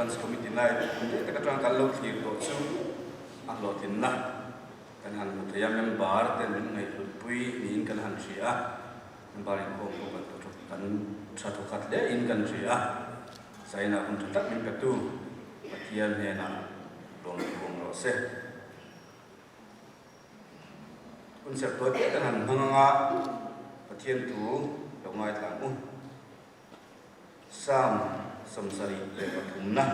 branch committee nai te ka tang kallo thir to chu a lo tin na kan han mu thaya member ten min ngai pui in kan han thia member ko kan to kan tha to khat le in kan thia sai na kun tak min ka tu pathian he na dong lo se kun se to kan han hanga pathian tu lo ngai tlang sam samsari le pathum na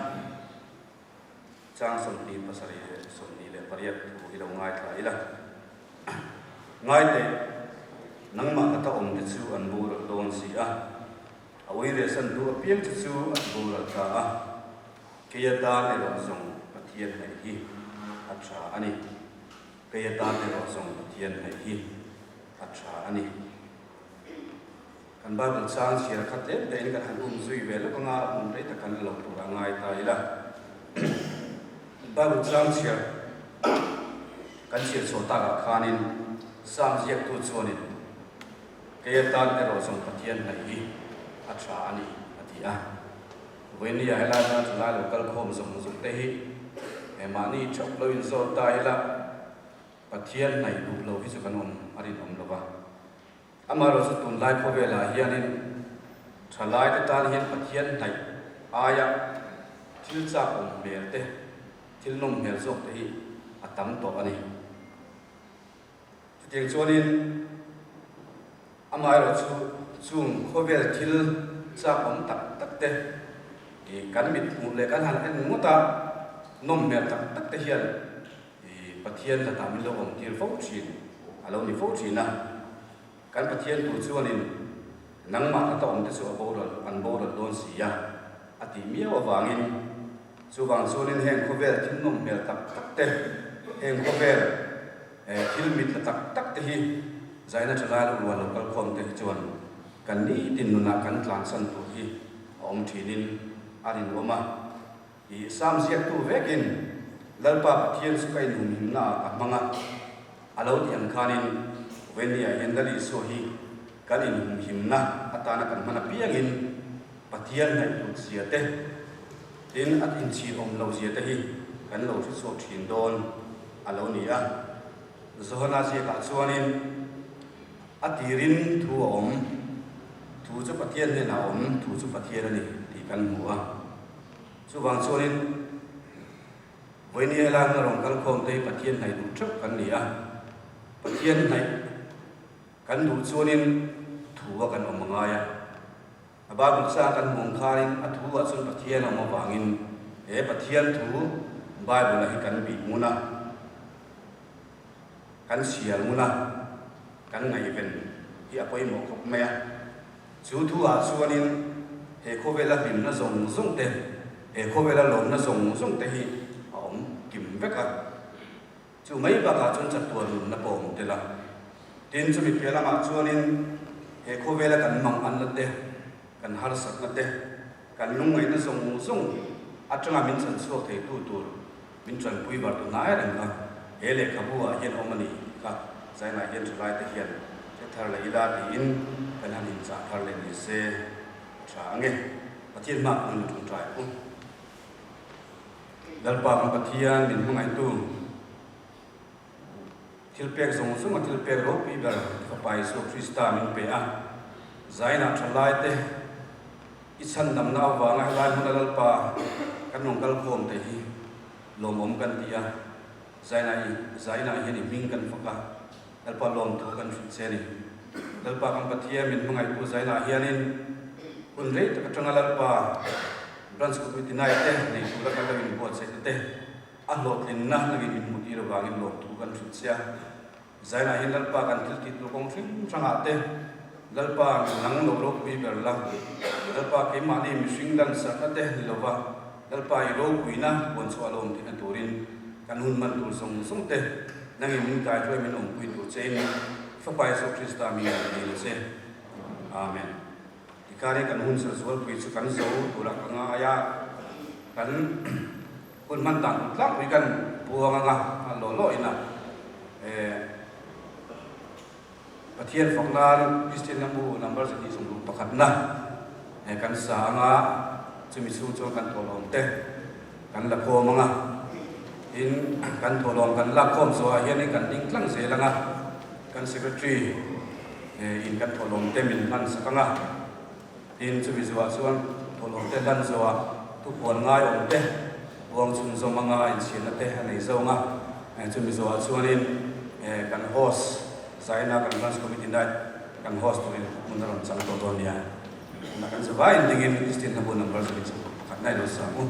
chang samni pasari somni le pariat tu ilo ngai thla ila ngai te nangma ka ta om te chu an bu ro don si a awai re san du apiang chu an bu ro ta a ke ya ta le ro song pathian hai hi acha ani ke ya ta le ro song pathian hai hi acha ani kan Bible chang share khat le de kan han zui ve lo nga re ta kan lo tu ngai ta ila Bible chang share kan share so ta ka khanin sam jiak tu chuanin ke ta le ro song pathian hai hi acha ani atia when ya hala na la local khom song song te hi e mani chok lo in so ta ila pathian nai lu lo hi chu kan om arin om lo ba amaro su tun lai pho ve la hianin thalai te tan hian pathian nai aya thil cha om ber te thil nom mel zok te hi atam to ani tiang chuanin amaro chu chung kho ve thil cha om tak tak te e kan mit mu le kan han en mu ta nom mel tak tak te hian e pathian la ta min lo om tir fo chin alo ni fo chin na kan pathian tu chuanin nangma ka ta om te chu aboral an boral don si ya ati mia awangin chu wang chuanin heng khovel thin nom mel tak tak te heng khovel thil mit la tak tak te hi zaina chala lu wa local khom te chuan kan ni tin nuna kan tlan san tu hi om thinin arin oma i sam siak tu vekin lalpa pathian su kai num him na amanga alo dian khanin wenia hendali so hi kalin himna atana kan mana piangin pathian nai tu siate tin at in chi om lo siate hi kan lo thu so thin don alo ni a zohna si ka chuanin atirin thu om thu chu pathian ne na om thu chu pathian ani ti kan mu a chu wang chuanin wenia la na rong kal khom te pathian nai tu thap kan ni a pathian nai kan du chuanin thuwa kan omangaya aba gutsa kan mong kharin athuwa chun pathian om wangin e pathian thu bible la hi kan bi muna kan sial muna kan ngai ven hi apoi mo khop me chu thuwa chuanin he khovela bim na zong zong te he khovela lom na zong zong te hi om kim veka chu mai ba ka chun chat tuan na pom te la tin chu mi pela ma chuanin he khovela kan mang an la te kan har sak na te kan lungai na zong zong atanga min chan so thei tu tur min chan pui bar tu nai rang ka he le khabua hian omani ka zaina hian thlai te hian te thar la ila ti in kan hanin cha thar le ni se tha ange pathian ma kun tu trai ku dalpa ma pathian min mangai tu thilpek zong zong thilpek ro pi ber kapai so krista min pe a zaina thalai te isan nam na wa ngai lai mun pa kan nong kal khom te hi lomom kan tia zaina hian ming kan faka dalpa lom tu kan fit se ni dalpa kan pathia min mangai pu zaina hianin un rei ta tanga dalpa branch committee nai te nei tu la kan min bo se te a lot lin na lagi min muti ro wangin lo tu kan fit sia zaina hian dalpa kan til ti tu kong thing changa te dalpa nang lo ro pi ber la dalpa ke ma ni mi swing dan sa ka te ni lo wa dalpa I ro kuina bon so alom ti an turin kan hun man tu song song te nangi min kai thoi min om pui tu chen fa pai so krista mi ni se amen ikare kan hun sa zual pui chu kan zo tu la ka nga ya kan kun man tang tlak wi kan puanga nga lo lo ina pathian faklan christian number se ni sung pakhat na kan sa nga chumi su cho kan tolom te kan la ko manga in kan tholom kan la khom so hian in kan ding tlang se langa kan secretary in kan tholom temin man sakanga in chu bizwa chuan tholom te dan zowa tu pon ngai om te wang chun zo manga in sin te hanei zonga chu bizwa chuan in kan host zaina kan lunch committee night kan host tu in mundaram chang to don dia na kan sabai dingin istin na bu number so khat nai do sa mu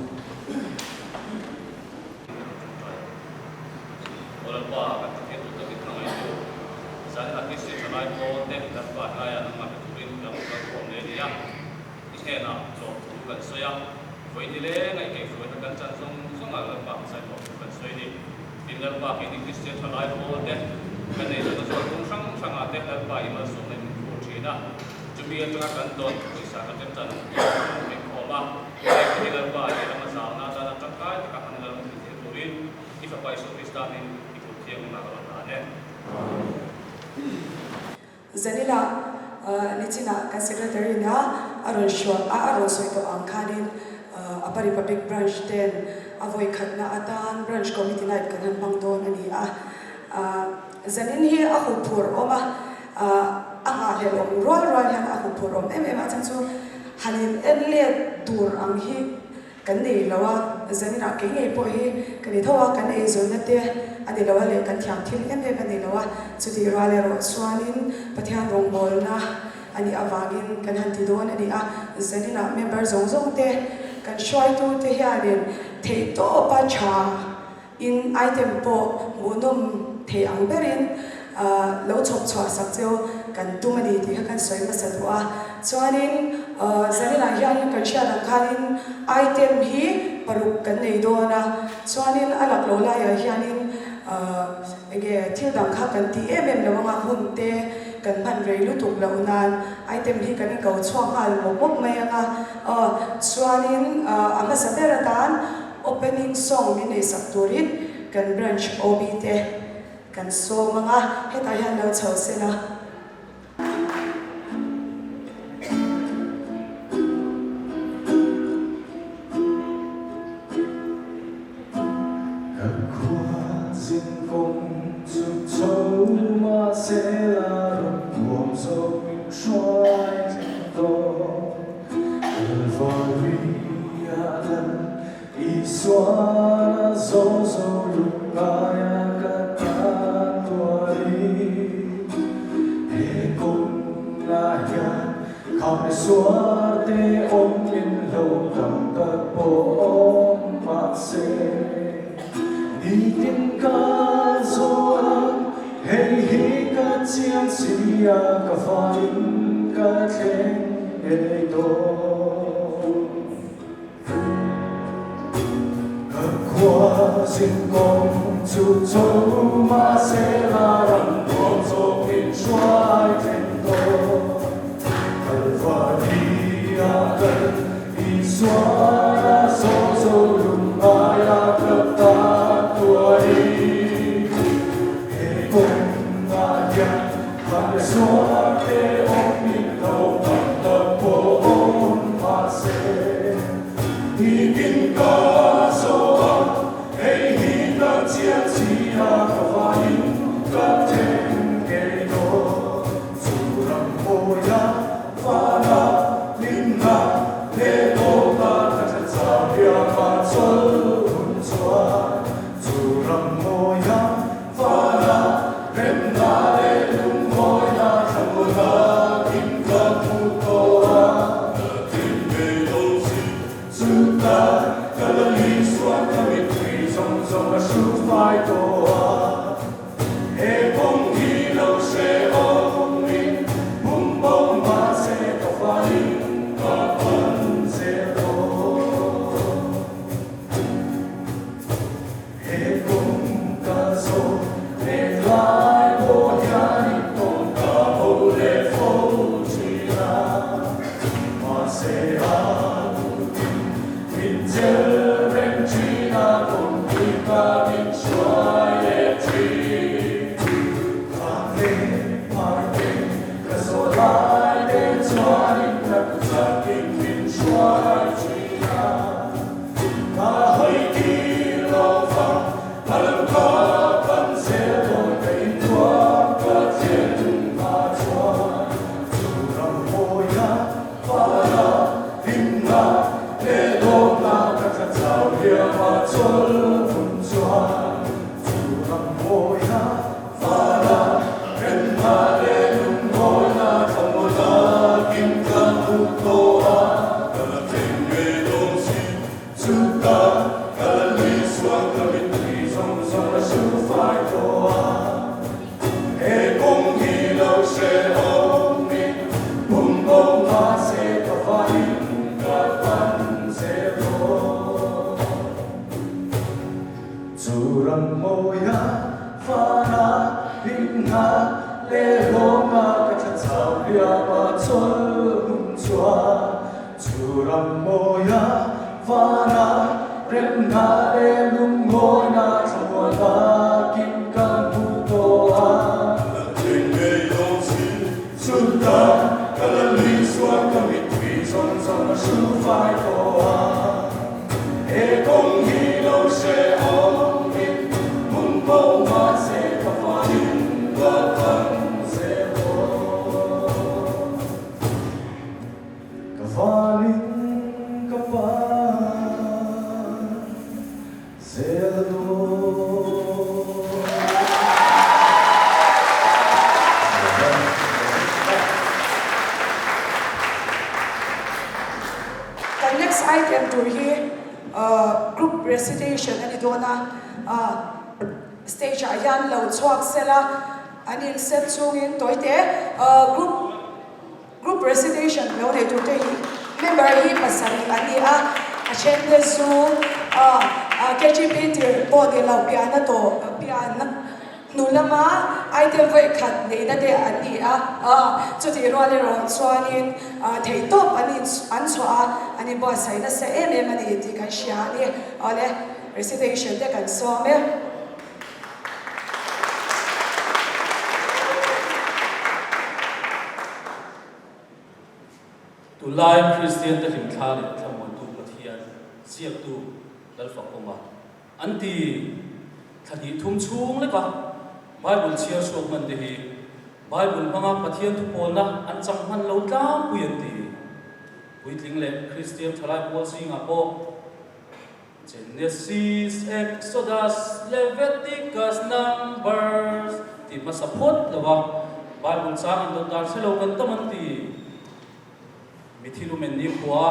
ola pa ka ke tu ta kitna ngai tu zaina ki se nai ko te ta pa ngai an ma tu rin ka ko ne dia he na so kan so ya voi ni le ngai ke so ta kan chan song song a pa sai ko kan so ni in la pa ki ki se nai ko te kan nei so so kung sang sang a te la pa i ma so ne ko china chumi a tunga kan don ko sa ka tem chan ke ko ma ke la pa i la ma sa na ta ta ka ka kan la ki tu rin ki fa pa so ki sta ni ki ko thiam na ka na ne zanila nichina ka secretary na aron shwa aron soi to ang khanin apari public branch ten avoi khatna atan branch committee night kan bang don ani zanin hi a khupur oma anga helom rol han a khupur om em achang chu hanin enle dur ang hi kan nei lawa zanina ke ngei po hi kan thawa kan ei zon na te ani lawa le kan thiam thil em kan nei lawa chu ti ra le ro swanin pathian rong bol na ani awangin kan han ti don ani zanina member zong zong te kan shoi tu te hianin thei to pa cha in item po munum thei ang berin lo chok chwa sak cheu kan tumani ti kan soi ma sa thua chuanin zanina hianin kan shia dang khalin item hi paruk kan nei dona chuanin alak lo la ya hianin ege thil dang kha kan ti lawanga hun te kan man rei lu tuk lo nan item hi kan ko chwa hal mok mai anga chuanin ama saberatan opening song ni nei sakturit kan branch OB te kan so mga heta yan lo chau sila Ahoy stage ayan lo chuak sela anin set chungin toite group recitation lo ne tu te member hi pasari ani a achende su KGP tir body lo piano to piano nulama item vai khat ne na de ani a chuti role ro chuanin thei top ani an chua ani bo sai na se em ani ti kan sha ni ale recitation de kan so me tu lai Christian te him thale thamon tu pathian siak tu dal fakoma anti thani thum chung le ka Bible chia sok man de hi Bible manga pathian tu polna an chang man lo tlam puyan ti puitling le Christian thalai pol singa po Genesis Exodus Leviticus Numbers ti masapot lawa Bible sa an do dar selo kan tamanti mithilu men ni khwa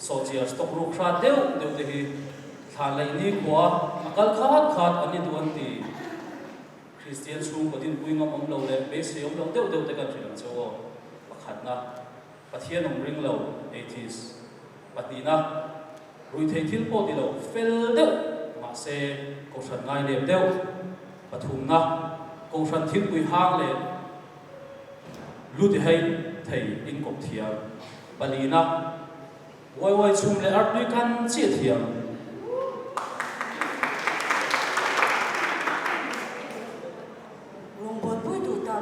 sochia stock ru khra deu te hi thalai ni khwa akal khat ani duan ti Christian chung ko din puinga om lo le be se om lo deu te kan thila chawo pakhat na pathian om ring lo 80s patina rui thei thil po ti lo fel deu ma se ko san ngai le deu pathum na ko san thil pui hang le lu ti hai thầy in cục thiam balina wai chum le art ni kan chi thiam rong bot pui tu ta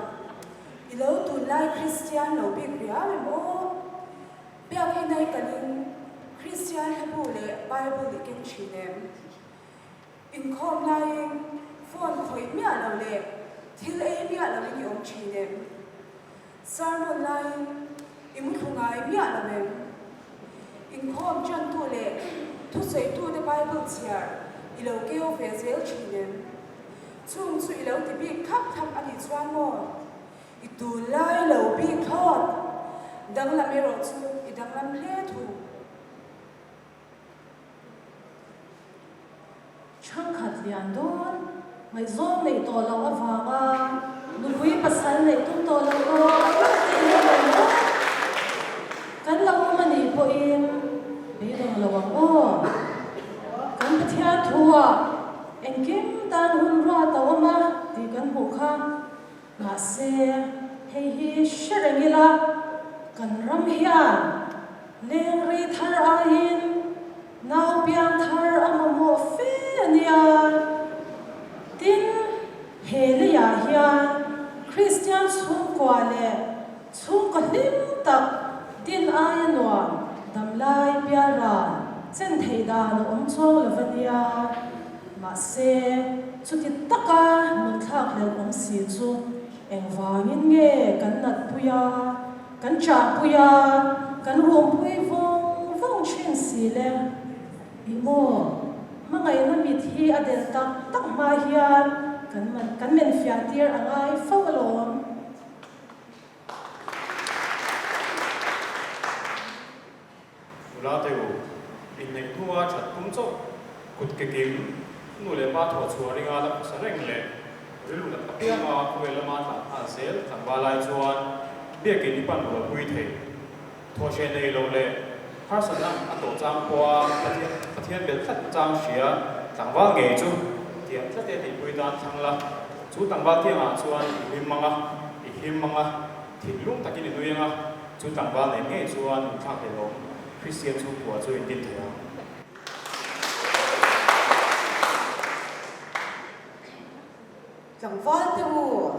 ilo tu lai Christian lo bi ria me mo bia ke nai kanin Christian habu le Bible le ken chinem in khom lai phone khoi mia lo le thil e mia lo ni om chinem Sermon line imuthungai mia lamem in khom chan tu le thu sei tu the Bible chiar ilo keo fezel chinem chung chu ilo ti bi khap thap ani chuan mo I tu lai lo bi thot dang la me ro chu I dang lam hle thu chang khat lian don mai zom nei to lo awanga nu hui pasal nei tum to lo ko kan lo mani po in be dong lo wang o kan pathia thua engkim tan hun ra tawama ti kan hu kha ma se hei hi sherengila kan ram hian leng ri thar a in nau piang thar amamo fe ania tin hele ya hian Christian chung kwa le chung ka lim tak tin ayanwa damlai piaran chen theida no omchong lavania ma se chuti taka mun thak le om si chu engwangin nge kan nat puya kan cha puya kan rom pui vong chin si le imo mangai na mit hi adel tak ma hian kan men fiatir angai fawalom ula teu in nei thua that kum cho kut ke kim nu le ba tho chuari nga la sareng le rilu na apia ma kuela ma tha a sel thangwa lai chuan bia ke ni pan ro pui thei tho she nei lo le har sana a to chang kwa pathian bel khat chang sia thangwa nge chu tiam thate ti pui dan thangla chu tangwa tianga chuan him manga thilung takin nuinga chu tangwa nei nge chuan thak he lo Christian chu kwa chu in tin thea chẳng vót tu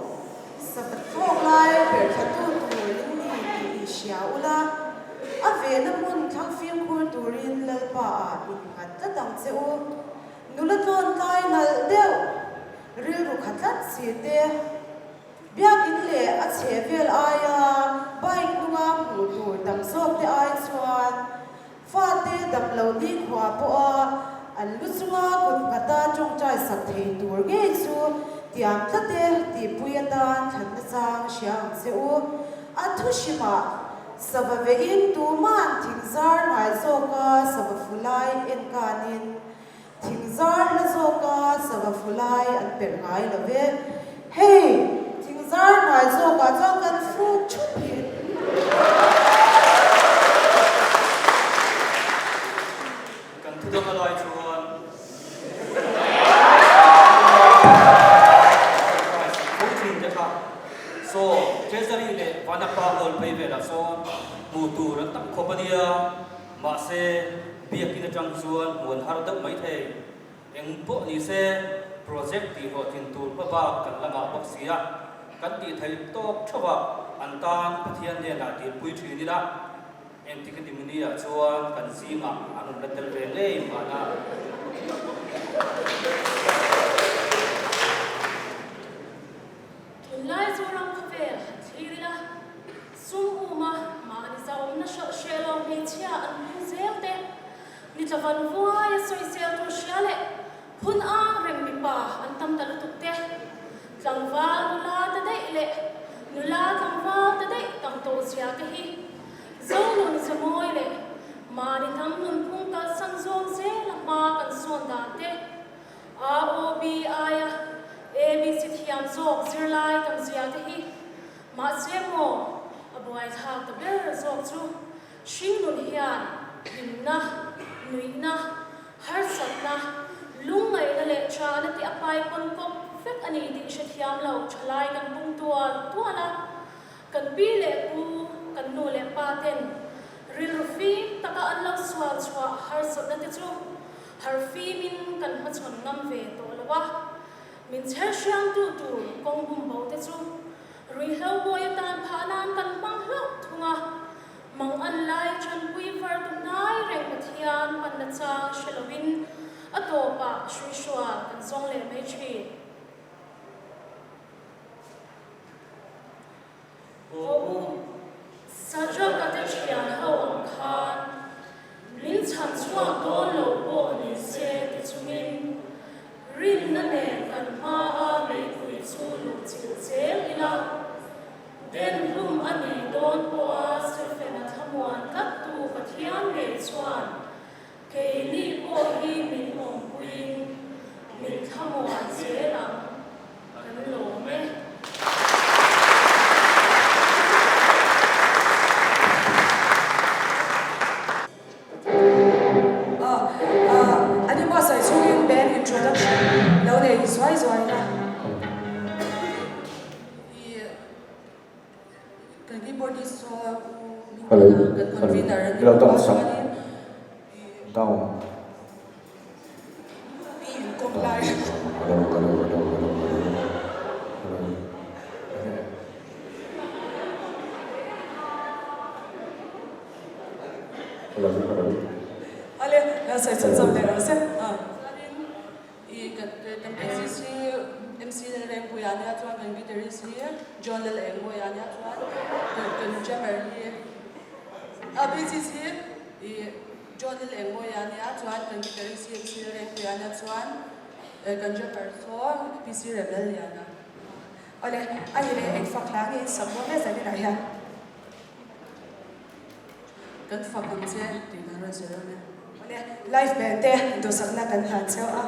sập phong lai bể khát tu tu linh đi đi xéo la à về năm mun thang phim kur tu rin lal pa in khát tất đằng cheu nulat lon tai ngal deu ril ru khát lát si te biak in le a che vel aya bike lunga pu tu tam sop te ai chuan fa te dam lo di khwa po a an lu chunga kun ngata chong chai sak thei tur ge chu tiam tlate ti puiatan than chang siang cheu a thu shima sava ve in tu man thingzar nai zoka sava fulai en kanin thingzar la zoka sava fulai an per ngai la ve hey thingzar nai zoka chang kan fu chupi kan thu dong aloi chuan so treasury le vanapa ol pay la so mu tu ran tak khopadia ma se biak ki tang chuan mun har dak mai thei eng po ni se project ti ho tin tur pa ba kan langa bok sia kan ti thai tok thowa antan pathian ne la ti pui thri ni la em ti kan ti muni ya chuan kan singa anun dal ve le ma na lai zorang khavel thirila sum uma ma ni za om na shelo ni chia an zelte ni chavan wa ya soi sel to shale phun a rem mi pa an tam tal tu te tlangwa nula ta dei le nula tlangwa ta dei tam to sia ka hi zonun zamoi le ma ni tham nun phung ka sang zom se la ma kan son da te a o b aya ABC thiam zok zirlai tam zia te hi ma se mo abuai thak ta ber zok chu shing nun hian himna nuina har satna lungai na le cha na ti apai kon kop fek ani di she thiam lo chalai kan pung tuala kan pi le pu kan nu le pa ten ril fi taka an lo swal chwa har satna te chu har fi min kan ma chon ngam ve to lawa min cher siang tu kong bum bo te chu rui hlo boy tan pha nan kan mang hlo thunga mang an lai chan pui var tu nai reng pathian pan na cha shelowin atopa shui shwa kan song le mai chi o sajra ka te chian ho ang khan lin chan chwa don lo bo ni se te chumin rin na ne kan ma a mai pui chu lu chil chel ila den lum ani don po a se fe na thamuan kat tu pathian le chuan ke ni po hi min ong puin min thamuan chelam kan lo me ani ma sai chung band introduction lo ne zoi na kan keyboard is so Hello. convener Hello, Tom. Tom. pi kong lai ale na sai cham le ra se i kan MCC MC le reng pu ya nya chuan kan guitarist hi John le eng mo ya nya chuan kan jammer hi ABCC i John le eng mo ya nya chuan kan guitarist hi MC le reng pu ya nya chuan kan jammer so PC rebel ya na ole ani le ek faklang in sabwa me zani ra ya kan fakam che ti na ra zero ne ole life band te do sakna kan han cheu a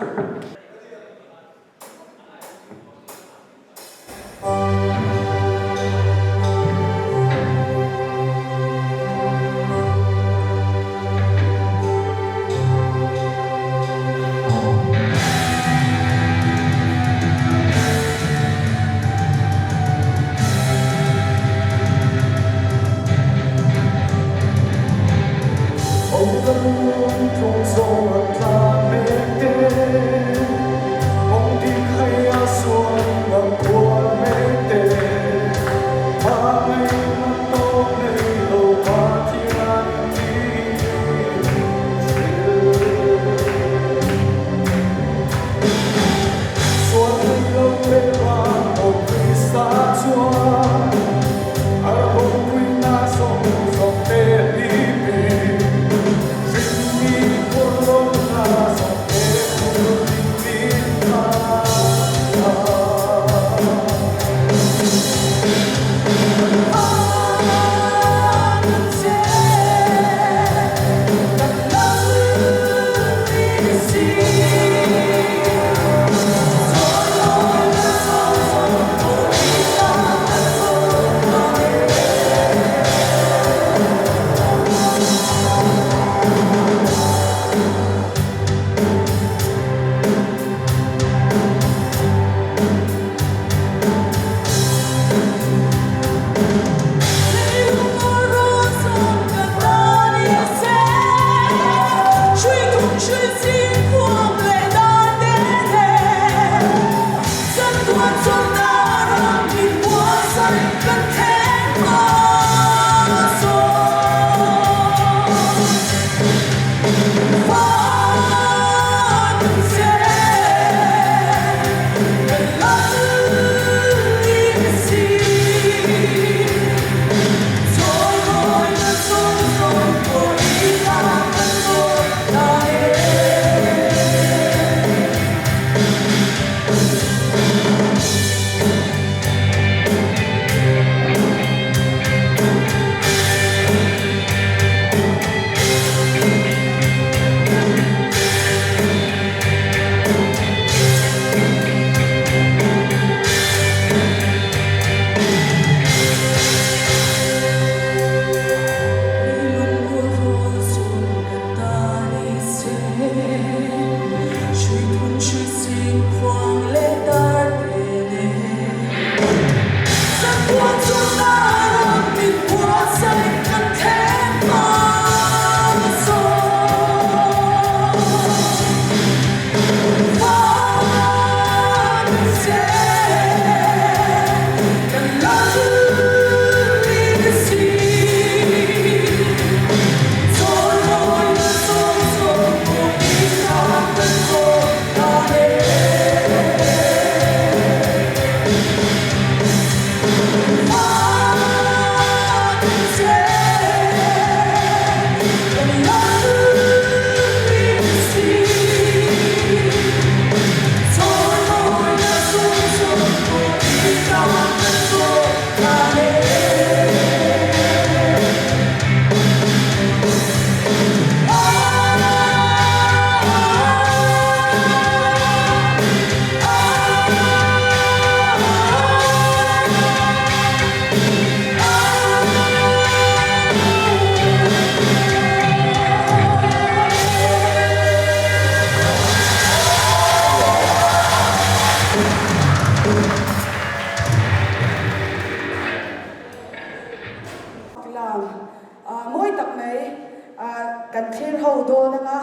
kan thlir ho do na nga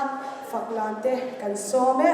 faklan te kan some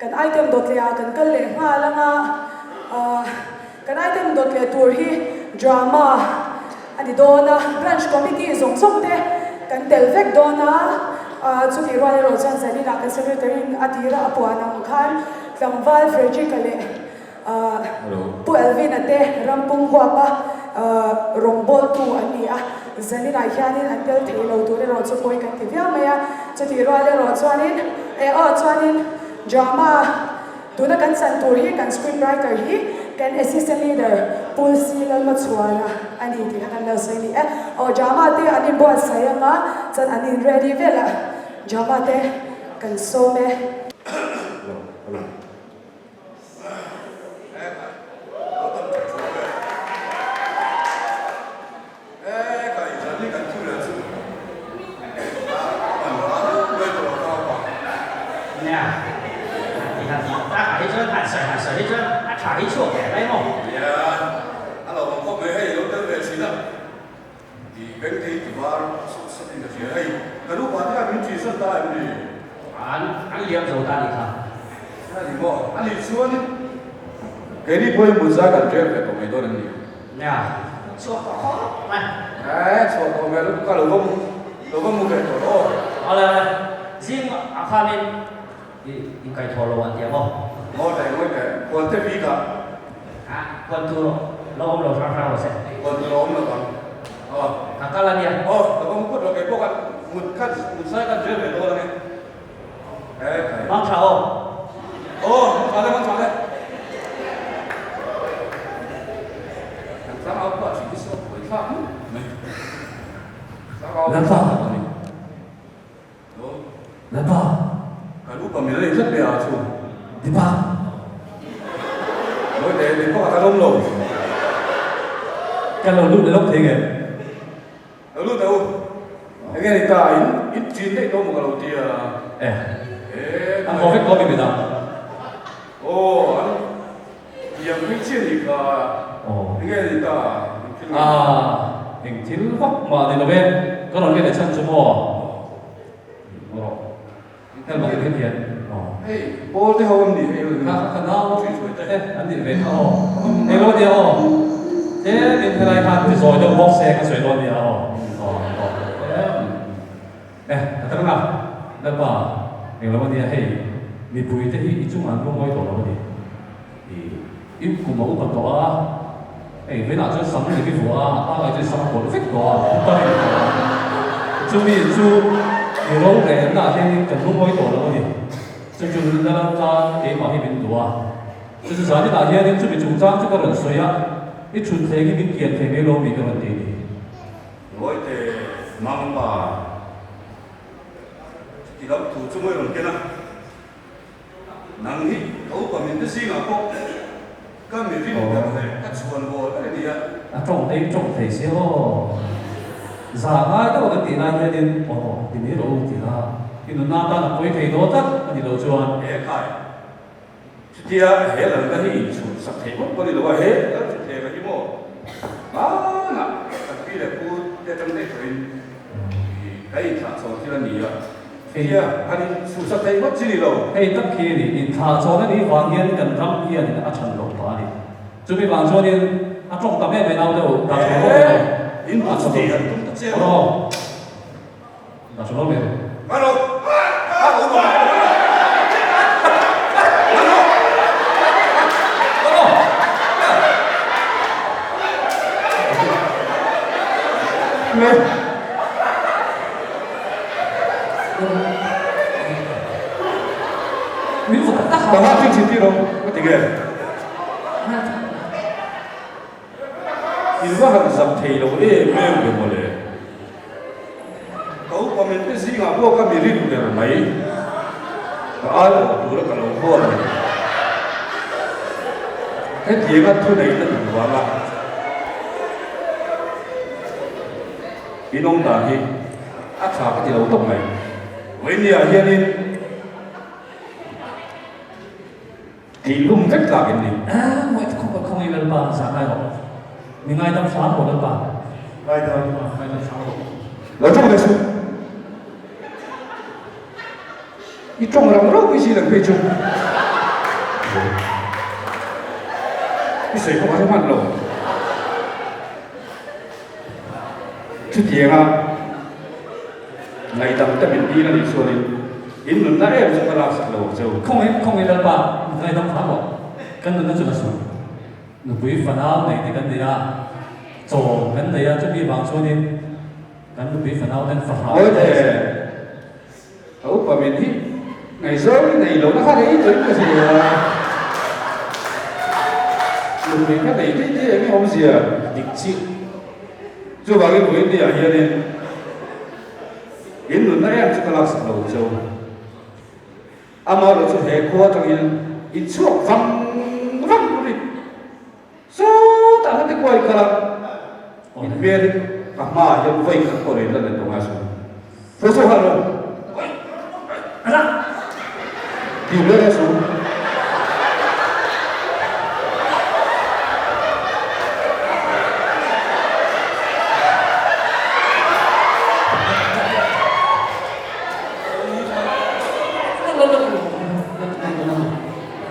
kan item dot le kan kal le nga langa kan item dot le tur hi drama ani dona branch committee zong zong te kan tel vek dona chu ti rwale ro chan zani na kan secretary atira apuana khan tlangwal freji kale pu elvin ate rampung hua pa rongbol tu ani a zani na hianin antel thelo tu le ro chu poi kan ti via maya chu ti rwale ro chuanin chuanin drama tuna kan san tur hi kan scriptwriter hi kan assistant leader pulsi lalma chuana ani ti kan la sai ni drama te ani bo sayanga chan ani ready vela drama te kan so me cái đi bơi một gia cảnh chuyện phải có mấy đôi lần nhiều nhà số khó này số có mấy lúc cả lúc không một cái tổ đó là riêng à pha nên đi cái thổ lộ anh em không mỗi cái quan thế vì cả quan tu lo ông lo ra rồi sẽ quan tu ông là còn kakak lah dia tao không có được cái bộ cái một sai cảnh chuyện phải đôi lần này mang chào mang chào đấy sao áo chỉ biết số với phạm làm sao làm sao cả lúc mà mình lấy rất nhiều chú đi ba nói để có cả đông lầu cái lầu lúc để lúc thế nghề lúc đâu cái này ta ít chín đấy đâu một cái lầu tiền anh có biết có việc gì đâu anh giờ cái chuyện gì cả cái gì ta hình thiên pháp mà thì nó bên có nói cái này chân cho mò theo một cái thiên thiện hey bố thế hôm đi khả năng anh đi về hey lo đi thế mình cái này khăn thì rồi đâu bóc xe cái水lo đi tao nào đâu mà mình lo đi hey mình bùi thế ít chung ăn không có đồ đâu đi thì ít cũng冇咁多啊。俾拿張審你幾乎啊，拉嚟隻審盤飛過啊，不係做咩做？你老嘅那天咁都可以做啦，我哋就那單幾萬喺邊度啊？就是啥？你那天你準備做裝這個人水啊？你存錢嘅邊件係咩攞面嘅問題？我哋忙吧，啲諗圖做咩用嘅啦？能去好個面都先啊個。cái mình viết được này, các chuồn bò cái gì ạ? Trồng thấy xíu, giả ngay đó cái tiền này nên, tiền này đâu tiền à? Thì nó nằm đang quay thấy đó tất, thì đâu chuồn. Cái dia he lan ka hi chu sak thei mo ko ni lo he chu the ka hi mo ba na ka pi le ku te tam ne trin kai tha so ti la ni ya dia ani chu sak thei mo chi ni lo hei tak khi ni in tha chaw na ni wang hian kan ram hian a chan lo pa ni chu mi wang chaw ni a trong ta me me nau do ta chaw lo me in pa chu ti tum ta che ro ta chaw lo me ma lo ha o ma me mi fu ta ha ba ha ti ti ro ko ti ge il va ha sam thei lo e me me mo le ko pa men pe si nga bo ka mi ri lu le mai ka a lo tu ra ka lo ho le cái gì mà thôi đấy là đủ quá mà in ông ta hi áp phá cái gì đâu tông này với nhà hiện đi thì lung rất là cái gì mọi thứ không ai lần ba sáng nay họ mình ai tâm phá một lần ba ai tâm phá một là trong này xuống đi trong làm đâu cái gì là cái chung cái gì không có mặt lộ chút tiền à ngày tầm ta mình đi là đi xuống đi in mình đã em chúng ta làm sạch lộ châu không ai lần ba ai tâm phá một cái nó chỉ là số nó bị phần áo này thì cái gì à chỗ cái này à chuẩn bị vàng số đi cái nó bị phần áo nên phá ôi thế ấu bà mình đi ngày sớm cái này lộ nó khác đấy tới cái gì à mình cái này cái không gì à địch chịu chú bảo cái buổi đi ở hier đi in mình đã em chúng ta làm sạch lộ châu ama lo chu he kho tang in chuak vang ri so ta na te koi kala in be ri ka ma ya vai ka ko ri la ne to ma so so ha lo ala di le so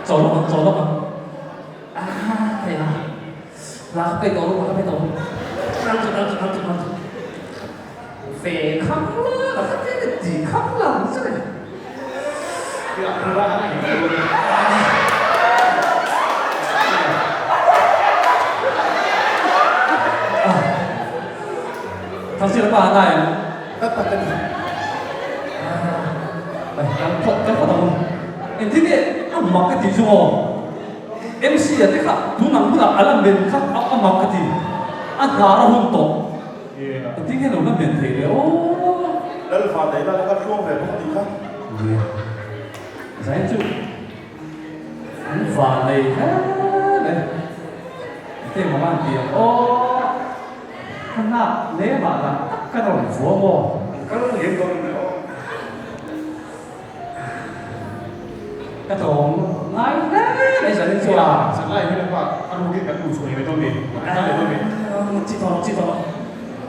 走了吗？啊，对了，拉被斗了，拉被斗了，让着，肥康了，他这个抵抗了，这个。thằng kia nó bà này, cái phật đồng, em thích đấy. Mặc cái gì rồi MC à thế khác tu nằm là alam bên khác mặc cái gì ăn gà ra hôn tổ tiếng cái nào nó bên thế đấy ô lần phản đấy là các chuông về không gì khác giải chú anh phản này đấy thế mà ăn tiền ô khăn nào nếu mà là cái nào phù mò cái đó hiện con cái thằng ngay đấy bây giờ đến chưa à sáng nay cái bạn ăn một cái đủ chuối với tôi mình chị thọ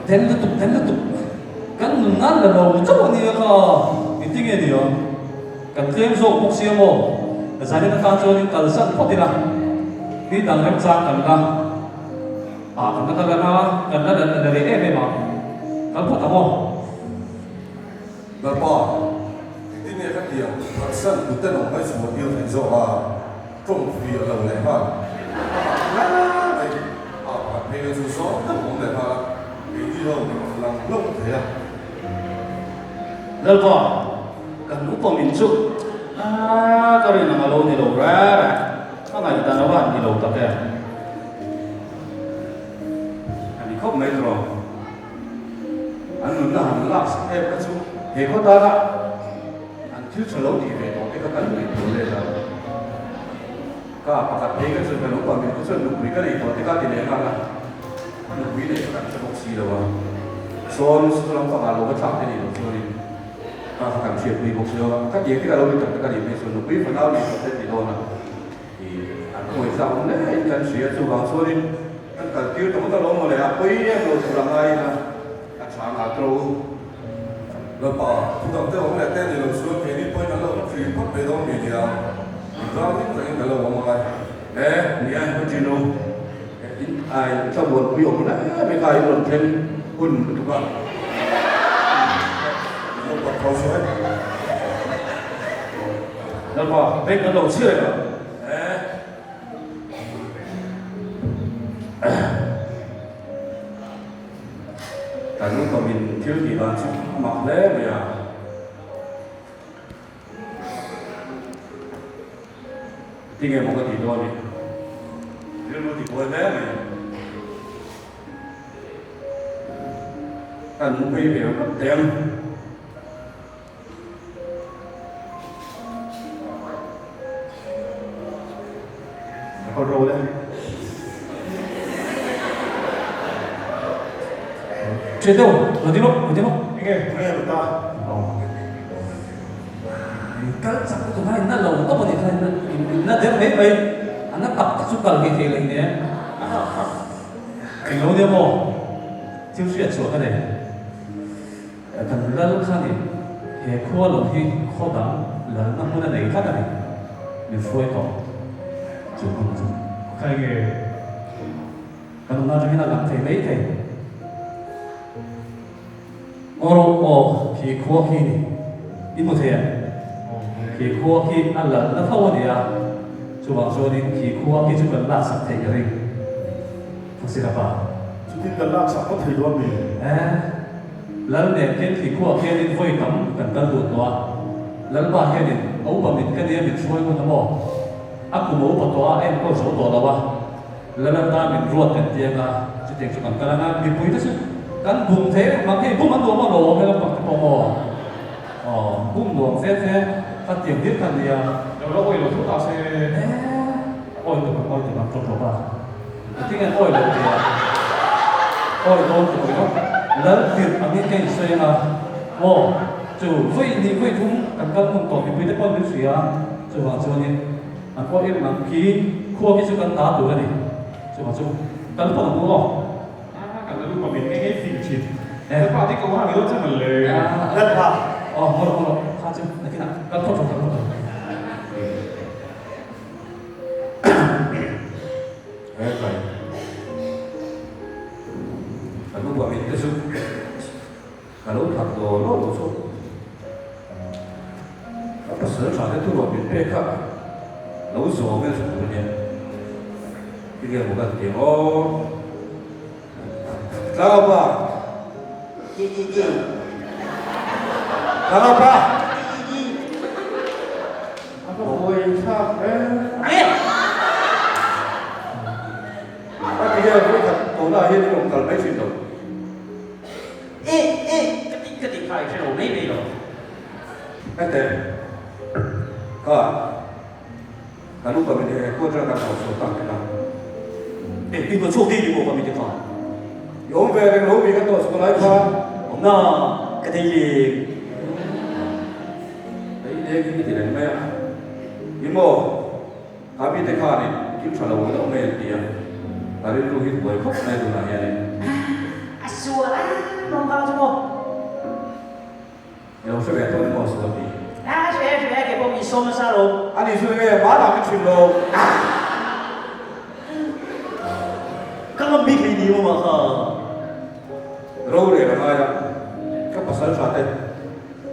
đến liên tục cái nụ nát là đầu chút gì cơ mình tiếng nghe điều cái thêm số một xíu mồ cái giải nó cao cho nên cái sân phát đi nào đi đằng em sang cái nào cái nó là để em mà cái phát thằng là bỏ cái này các điều thật sự từ tên ông ấy một điều thành do là trong vì ở lần này mà này bây giờ chú số tất cũng để mà cái gì đâu làm lông thế à rồi bỏ cần lúc bỏ mình chụp cái này là lâu thì đầu ra cái này ta nói bạn thì đầu tập kìa anh không mấy rồi anh muốn là hắn làm em cái chú thì có ta đó anh thiếu cho lâu thì về đó cái cần mình muốn lên là các bạn thấy cái sự cần lúc bỏ mình có sự nụ cái này có cái gì đấy mà nụ quý này là cái bốc xì đâu à số số lòng các bạn lâu cái chạm thế này rồi thôi các bạn chuyện bị bốc xì đâu các gì cái lâu đi tập cái gì mấy số nụ quý phần nào thì có thể thì đâu nào thì anh ngồi sau đấy anh cần sửa chú bằng số đi anh cần kêu tổng tao lỗ mà lại quý em đồ chủ làm ai nè anh sáng ngã trâu rồi bảo chúng ta ông lại tên gì là xuống cái đi quay nó lâu thì bắt về đâu mình đi à ra những cái cái lâu mà lại ê nè anh chỉ đâu ai trong một ví dụ đấy mấy cái luận thêm quân tụi bạn một bậc thang xuống Lần bảo bên cái đầu chưa rồi. cả lúc mà mình thiếu thì bạn chỉ mặc lẽ bây giờ thì nghe một cái gì đó đi thiếu nó thì quên lẽ này cần một cái biểu cấp tiền Còn rồi đấy. Chuyện đâu? Ở đi lúc? nghe người ta Cái chắc tụi này nó lâu có một gì thôi nó đến mấy bên nó tập chút cần thì là như thế cái lâu đi mò thiếu chuyện sửa cái này cần là lúc sau này hệ khoa lâu thì khó đắng là nó muốn này khác này mình phơi to chụp không chụp cái cái còn nó cho làm thế mấy thế khi khoa khi ít một thế khi khoa khi ăn là nó thâu đi à chú bảo cho nên khi khoa khi chú cần làm sạch thế cái này không xin apa chúng tin cần làm sao có thể luôn mình lần này cái khi khoa khi nên vui tắm cần tân đuổi toa lần ba khi nên ấu bà mình cái này mình xuôi con nó bỏ ác của ấu bà toa em có số toa đâu ba lần ta mình ruột cái tiền là chú tiền chú cần cái là mình bùi đó chứ kan bung thế mà cái bung ăn đồ mà đồ hay là bằng cái bông bung đồ thế phát triển tiếp thành gì à rồi nó quay rồi chúng ta sẽ ôi tụi bạn trộn đồ ba cái tiếng ôi là gì à ôi đồ tụi nó lớn việc ở bên cái xoay là chủ vui đi vui chúng cần bung tổ thì vui tới con đến suy à chủ bảo cho nên có em làm kỹ khua cái sự cần đá đủ cái này chủ bảo chung cần phải đúng không cả lúc mà mình nghe phim chìm cái quả thì có hàng lớn cho mìnhเลยrất là một pha chứ là cái nào cần không thế vậy cả lúc mà mình tiếp xúc cả lúc thật đồ nó một số các sở sản xuất thu nhập mình bê khác nấu gió với số của mình cái kia một cái tiếng Kenapa? Kenapa? Apa boleh sah? Tapi dia bukan tolak ini orang kalauไม่ชินหรอกcái điện thoại sẽ đổ mấy đi rồi แต่ก็การรู้ว่าเป็นผู้จัดการของสวนต่างกัน đi vừa chụp đi thì bộ và mình được khỏi Ông về đừng lố vì cái tổ số lái khoa ông nó cái gì đấy đây cái gì đấy mẹ im mô hãy biết thế khai này kiếm trả lời với ông mẹ tiền là đến lúc hít với khóc này rồi là nhà này xua lá không bao nhiêu nếu sẽ về tôi mua số gì sẽ cái bộ mình xôm sao rồi anh đi suy nghĩ má làm cái chuyện đồ các bạn biết cái gì mà rồi để làm ai đó các bác sĩ cho đây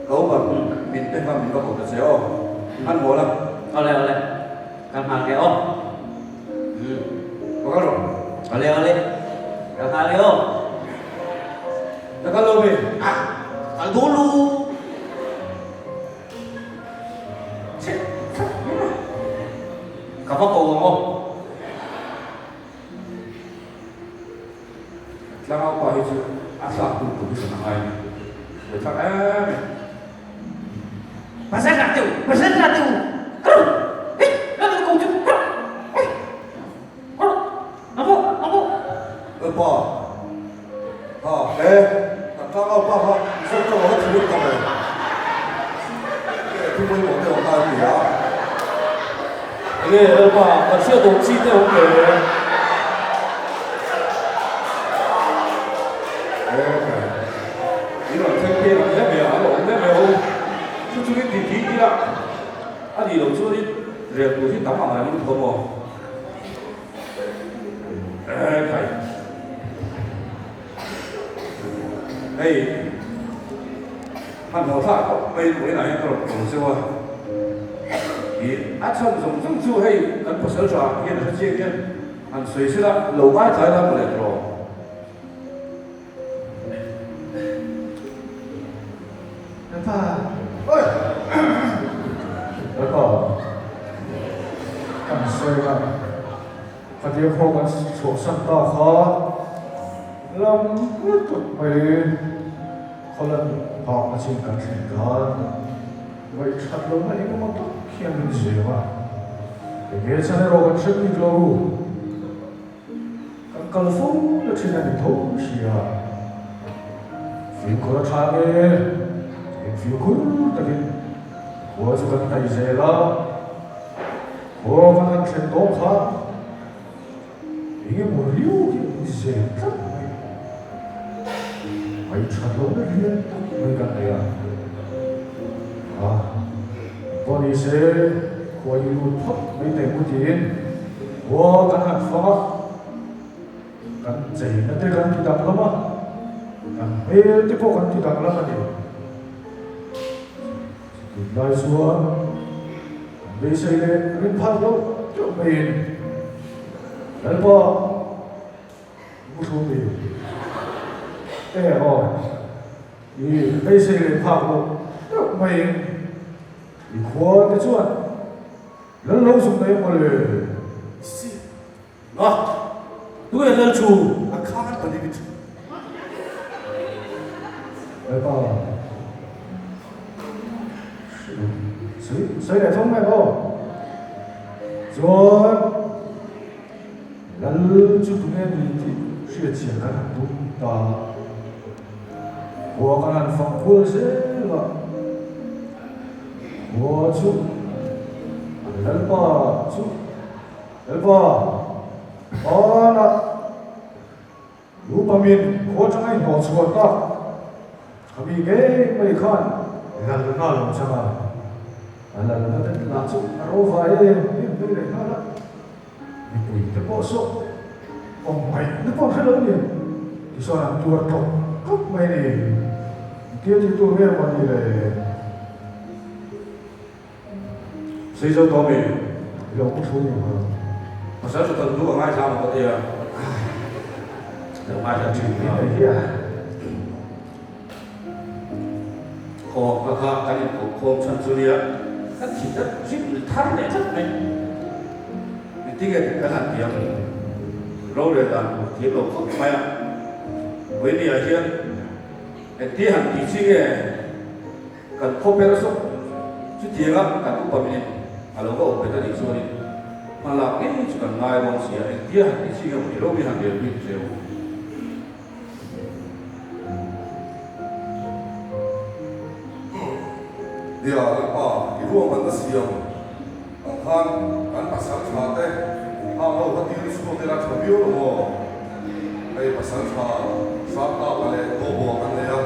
cậu mà mình tên mà mình có một cái xe ô ăn bố lắm ở đây cầm hàng cái ô có rồi ở đây cầm hàng cái ô nó có luôn đi ở đó luôn có có cổ không lang ako pa ito asa ako kung gusto ng ay wala ka pasal ratu lalu kau cuba apa pa lang ako pa gusto ko ako tulog ka ba tumoy mo ito ang kaya nghe là bà còn chưa đúng chi tiêu không kể 이런 생계랑 해매야 해매고 수중에 뒤뒤라 아니 로초리 레고시 담아가는 거뭐 에이 에이 한 뭐사 mấy này tôi cũng xưa thì ác xong dùng xưa hay cần phải sửa chữa hiện là chuyện kia anh suy xét là lâu mai thấy là một lần rồi ôiแล้วก็กันเซกันพอดีพวกมันสวมสันต่อคอลำมืดตุดไปคนละพอมาชิมกันถึงกันไว้ชัดลงมาเองมันต้องเขียนเป็นเสียว่าแต่เมื่อฉันได้รอกันเช่นนี้เรากันกัลฟงและที่นั่นทุ่งเสียฟิลคนละทางเองฟิลคุณตะกี้หัวจะกันในเซล่าหัวกันเช่นโต๊ะข้าอีกมือเลี้ยวที่เซล่าไอ้ชัดลงได้เรียนไม่กันเลยตอนนี้เซหัวอยู่ทับไม่เต็มที่หัวกันหันฟ้ากันเจนั่นเด็กกันที่ดังละมั้งกันเอ๊ะที่พวกกันที่ดังละมั้งเนี่ยได้ส่วนไม่ใช่เลยเรื่องพันแล้วจะไม่เห็นแล้วพอผู้ชมดีแต่อ๋อนี่ไม่ใช่เลยพันแล้วจะไม่เห็นอีกคนจะส่วนแล้วลงสุดเลยมาเลยสิดูเห็นแล้วชู อาคารปฏิบัติ แล้วก็谁来冲麦哦？说，人就不愿意的学起来很多的，我跟人放过谁了？我就，人吧就，人吧，啊那，如果面我真爱搞错的，可比给没看，人那弄什么？Alam natin langsung arova ini hala ibu itu bosok pemain itu pemain ni di sana dua top kok main ni dia itu memang ni le xây dựng tổ mình yang usul ni mà sao cho tận tu ngay sao mà có thể được mai là chịu dia khó các cái không chân chú địa các chỉ đất giúp thắt để thắt này thì tiếng cái hạt tiếng lâu rồi là một tiếng lộc không phải với đi ở trên cái tiếng hạt tiếng gì cái cần không biết số chứ tiếng á cần cũng bao nhiêu à lâu có ổn định được số đi mà là cái chỉ cần ngay bằng gì cái tiếng hạt tiếng gì cái lâu bị hạt tiếng bị chịu dia apa di ruang mana siang kan pasang chate lo kan diri suku dia champion lo ai pasang cha sata bale to bo kan ya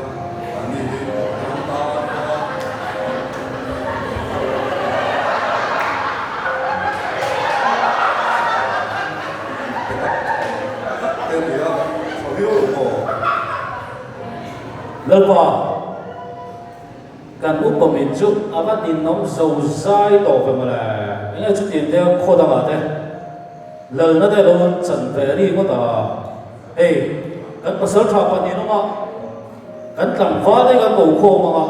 ani ni ta dia champion lo lepa kan upamin chu avat in nom so sai to pe mala ina chu tin de kho da ma de lal na de lo chan ve ri ko ta ei kan pasal tha pa ni no ma kan tlam va de kan ko kho ma ma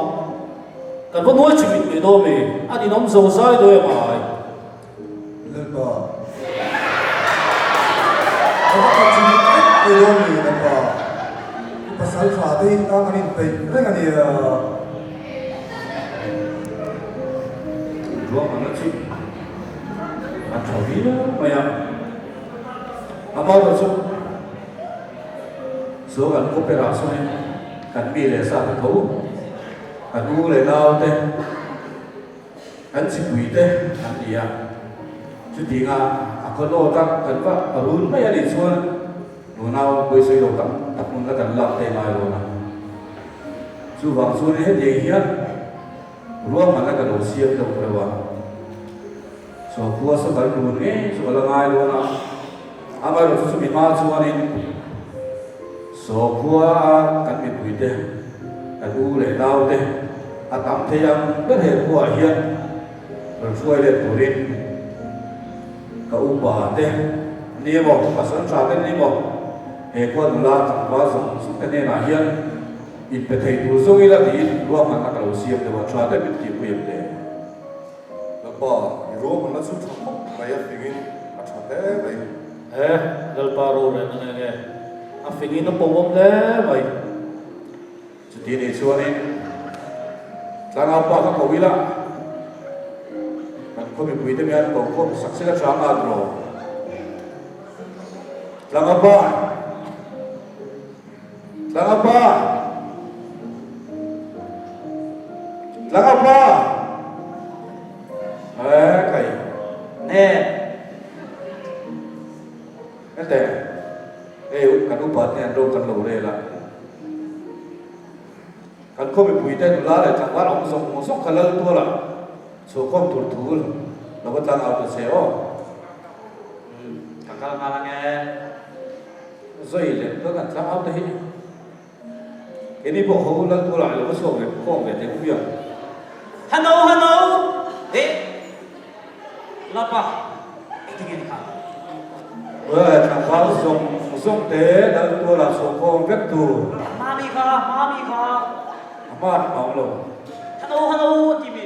kan bo noi chu mi do me ani nom so sai do ma lepa apa tu ni do ni lepa pasal tha de ta ngani pe ngani ruang mana sih atau dia banyak apa tu số gần cooperation này cần bị để sao được thấu cần u để lao thế cần chỉ quỷ thế cần gì à จุดที่งาคนโลตักกันว่ารุ่นไม่ยันส่วนหนูนาไปซื้อดอกตักมันแล้วกันหลับเต็มเลยนะส่วนส่วนนี้เดียร์รวมมันแล้วกันโอเสียตรงเลยว่าส่วนพัวสักการรุ่นนี้ส่วนละไงเลยนะอามาเราสุดมีมาส่วนนี้ส่วนพัวกันมีปุ๋ยเด้กันดูเลยดาวเด้อาตามเทียมก็เห็นพัวเฮียนเราช่วยเล่นตัวนี้ก็อุบาเด้นี่บอกภาษาชาตินี่บอกเอกว่าดูแลจังหวะสุดเนี่ยนะเฮียนอินเปเทตูซุยละดีรวมมันนักเราเสียบแต่ว่าชาติเป็นที่คุยเลยแล้วก็รวมมันแล้วสุดท้ายไปยังฟิงินอัดเท่ไปแล้วปารูเลยนั่นไงอ่ะฟิงินต้องปวงเลยไปจุดที่นี่ส่วนนี้หลังเอาปากเขาวิละมันก็มีปุ๋ยเต็มยันบอกก็สักเสียช้างอาดรอหลังเอาปากหลังเอาปากหลังเอาปากใครแน่แต่กันอุปาเนี่ยโดนกันหลงเลยละกันก็มีปุ๋ยเต็มตุลาเลยจังหวะเราส่งกันแล้วตัวละส่งความถูกเราก็ตั้งเอาตัวเสียวกันกันมาไงrồi liền các bạn sao áo đấy cái này bộ hậu lần tôi lại là có số về con về tiếng Việt hello ê lapa cái gì cả thằng báo dùng thế lần tôi là số con vết tù mami kha mát bóng luôn hello TV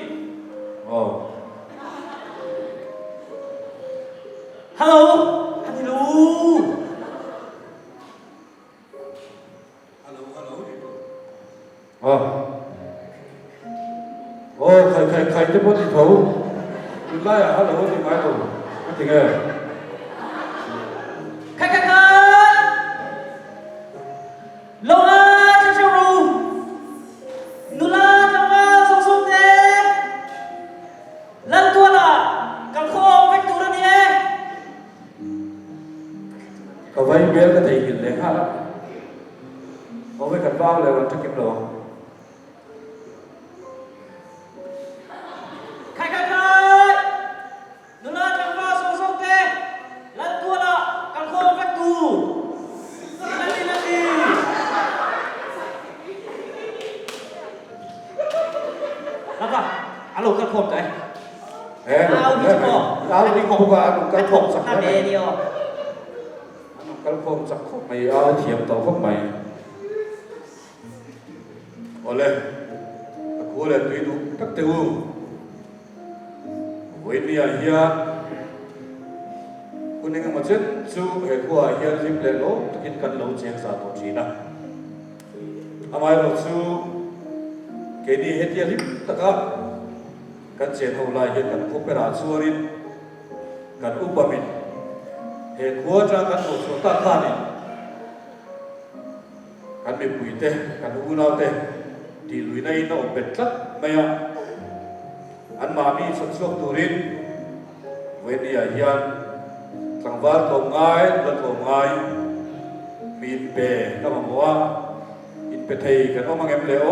helloใครจะพูดที่เขาคุณไล่ฮัลโหลที่ไหนตัวไม่ถึงไงใครลงอาจะชรูนุลาจังหวะส่งเตะลันตัวละกันโค้งไปตัวนี้ก็ไว้เบี้ยก็ตีหินเลยฮะเอาไว้กันบ้าเลยวันจะเก็บดอกเอาดิผมว่ากระผมสักไม่เดียวกระผมสักไม่เอาเทียมต่อพวกใหม่โอ้เลยกูเลยดูดูตักเตววันนี้เฮียคุณยังมาเช็ดซูเอกว่าเฮียริมเลโลตะกินกันโลเชียงสาตัวจีนะทำไมเราซูเกนี่เฮียริมตะกะกันเชียงเอาลายเฮียกันพบไปราชวรินกันอุปมิตเหตุหัวใจกันโอสุตาขานิกันมีปุ๋ยเตะกันอุณาเตะที่ลุยในน่าเป็นทัดไม่ยอมอันมามีสันสกตุรินเวนีอายันสังวาสงง่ายรัตงง่ายมีเปย์ก็มาว่าอินเปย์ไทยกันว่ามังเอ็มเลโอ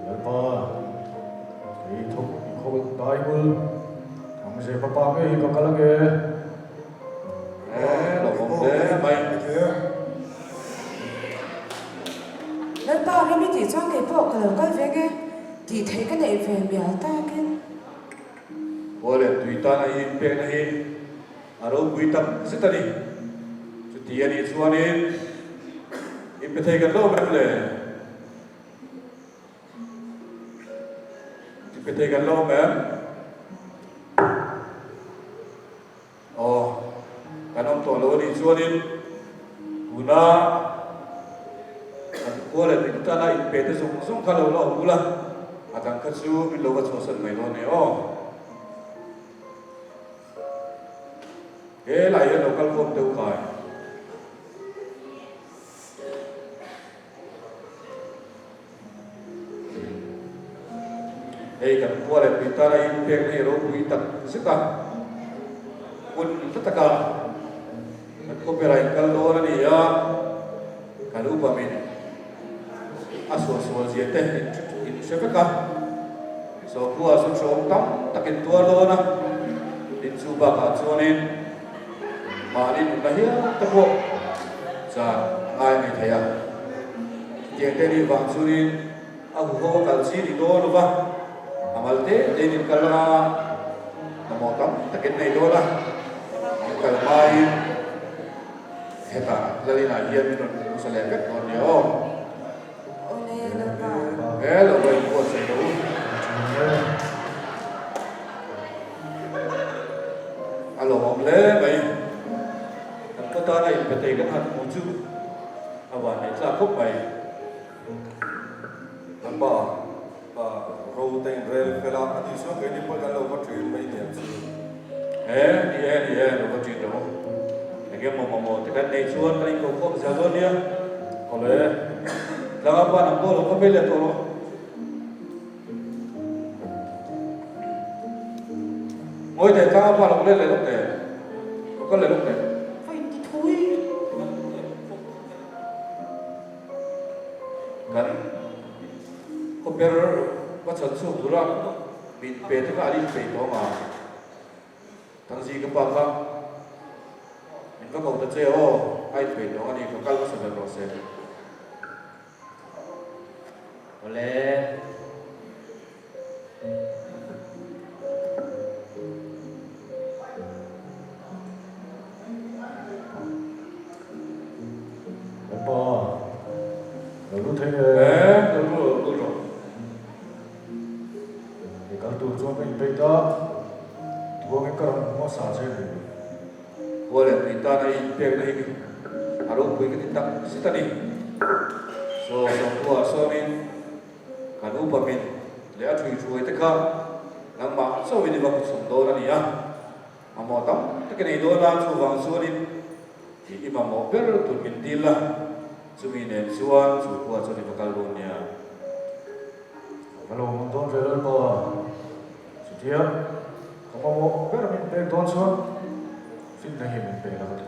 แล้วพอที่ทุกคนได้บุญไม่ใช่ป้าไม่ก็กำลังเกะเราคงเด้ไม่เถอะแล้วป้าไม่มีที่จ้างเก็บพวกกันแล้วก็เวกที่เทกันในเฟรมเบียร์ตากันโอ้เลยตุยตาในเปย์ในอารมณ์บุยตัมสิตานีจุดที่อันนี้ส่วนนี้อินเปย์ไทยกันโลแบบเลยอินเปย์ไทยกันโลแบบkanong tolo ni suanin una kan kuala pinta na impete sung kalau lo mula atang katsu min lo wat sosan mai lo ne o lai ya lokal kom teu kai kan kuala ta đây việc này rồi quý tật sức ta quân tất cả có về lại cái đó là gì à cái lúc mà mình asal gì thế in sẽ phải cả so qua số tắm ta cái tua đó na in su ba cả cho nên mà đi một cái ta bộ sa ai này thấy à chuyện cái đi vào cho nên aku ho kal si di do lo ba amal te de din kala na mo tam takin nei do la kal mai heta lalina hian min no sale vet on yo lo bai ko se do alo om le bai ko ta nei pe te kan hat mu chu awan nei sa khop bai ba râu tên rel phela đi xuống cái đi qua cái lâu phát triển mấy điểm gì đi nó có chuyện đó cái một thì cái này xuống cái này cũng sao rồi nhá còn lại là các bạn làm tôi có biết là tôi ngồi để các bạn làm lên lúc này có lên lúc này phải đi thôi kan koper macam su durang bin pe tu kali pe to ma thằng gì cái bạc không mình có cầu thật o ai pe to ani ko kal sa ro se ole lu thấy lu rồi thì các tu cho mình bây giờ tu cái cần nó xả trên qua lại người ta này việc này aro quý cái tăng sĩ ta đi so qua so mình cả lu bờ mình lẽ chui tất cả làm mà so mình đi vào sông đô là gì à mà mò tắm cái này đô là chui vào so đi thì mà mò biết tụi mình đi là cumi nem suan su kuat so di Bakaldonia. Kalau monton velal pa, sudia, kamu mau bermin pek don suan, fin dah himin pek lah tu.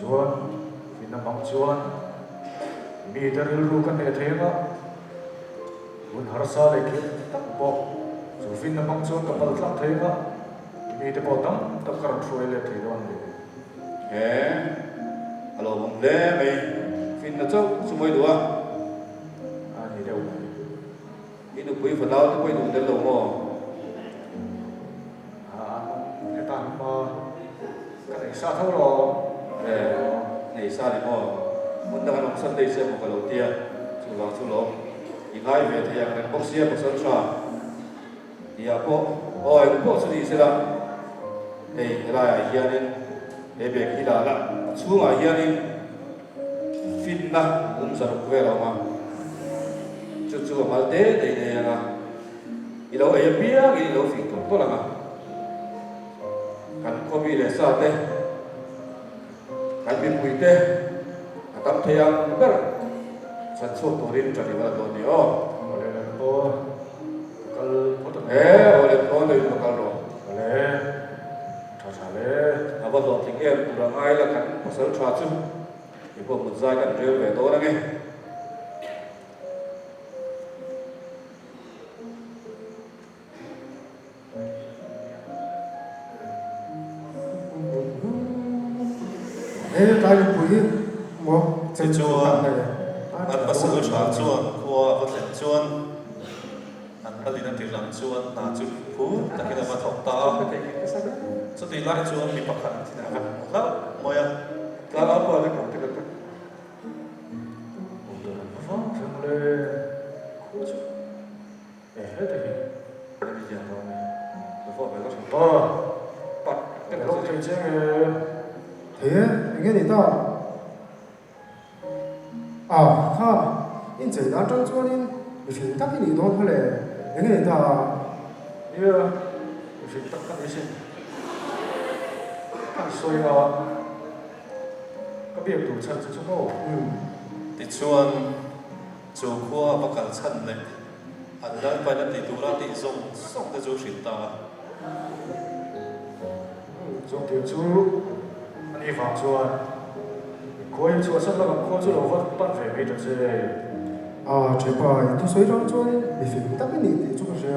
Suan, fin nak bang suan, mi teril rukan dia thema, pun harsa lagi tak bok, so fin nak bang suan kapal tak thema, mi terpotong tak karam suai le thema ni. Alo bông lé mày phim nó chốc số mấy đùa thì đâu ít được quý phần nào tôi quay đủ đến lồng mò cái tạm cái này xa thâu rồi này xa thì mò muốn đang làm sân đây xem một cái đầu tiên chủ vàng chủ lỗ thì ngay về thì cái bốc xia một sân xa thì cô ôi cô sẽ đi sẽ là đây là hiện nên để về khi đó là xuống ở hier đi phim na giờ về rồi mà chút mà để là đi đâu ấy biết đi đâu phim tốt là mà cần có bị để sao thế cần bị quỷ thế tâm thế anh biết sản xuất tổ liên cho đi vào đó nhiều oleh lempo kalau potong oleh lempo dari Bakaldo oleh thasale apa do tinggal kurang ai là kan pasal trachu thì có một giai đoạn rêu về tối đó nghe cái quý mua trên chùa ăn bát sữa trà chuan qua vật lẹn chuan ăn bát linh ăn thịt làm chuan nà chụp phú đặc biệt là vật thọc ta số tiền lại chuan bị bắt khẩn thì nào đó mọi à ta áp vào cái cổng thì được vâng xong lên khu chứ để hết thì bây giờ rồi rồi vợ phải có bắt cái lúc chơi chơi thế cái gì ta ha in chơi đã trong chỗ nên mình tắt cái gì đó thôi lệ cái gì ta như mình tắt cái gì ăn xôi à cái việc tủ chân cho chúng tôi thì chuan chu khua bắt cả chân này anh đang phải là tỷ tu ra tỷ dùng xong tới chú xịt ta dùng tiền chú anh đi vào chùa coi chùa sắp là coi chùa vật bắt về mấy đợt gì chuyện bài tôi suy đoán cho bị phim tắc cái gì thì chúng ta sẽ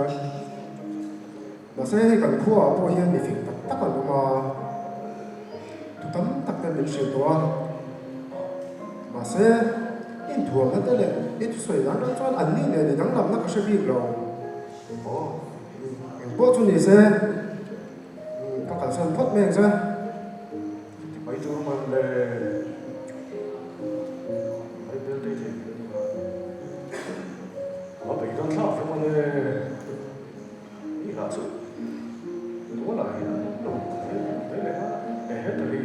mà sẽ cần khu ở bao nhiêu bị phim tắc còn mà tụi tấm tắc tên lịch sử đó mà sẽ in thua hết đấy ít suy đoán cho anh đi này để nắng làm nó có sẽ bị rồi bao nhiêu sẽ các cảnh sát thoát mình ra mấy chú mà để mấy bên đây thì nó bị rất là phải mà đi là sự đúng là đấy là để hết thời gian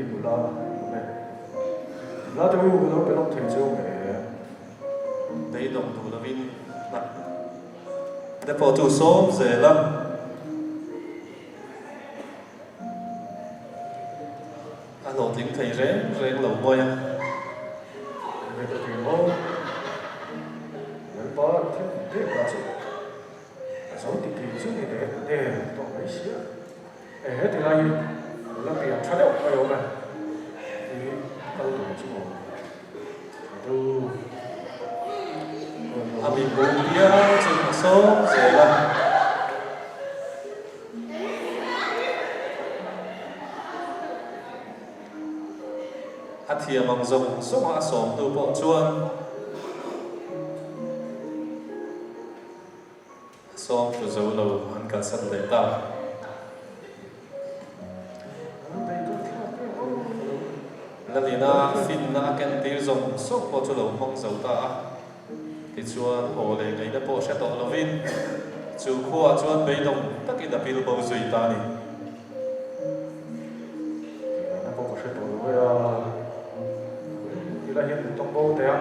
là tôi nó bị lông thành châu để đấy đồng thủ là vin đặt để bỏ chủ số dễ lắm anh lộ tiếng thầy rén lẩu bôi à về cái chuyện đó nếu có thế là sự số thì chứ để tôi mấy xíu để hết thì là tiền cho đâu phải không này thì đâu đủ chứ mà đâu bị bố bia chừng số dễ lắm thì bằng dùng số hóa xóm từ bộ chuông xóm từ dấu lầu ăn cả sân lấy ta là lý na phim na kèn tiêu dùng số bộ chu lầu mong dấu ta thì chuông hồ lệ ngày đã bộ sẽ tổ lầu vin chú khoa chuông bây đồng tất cả đã bị bầu duy ta đi nó bộ sẽ tổ lầu là hiện trong bộ thế à?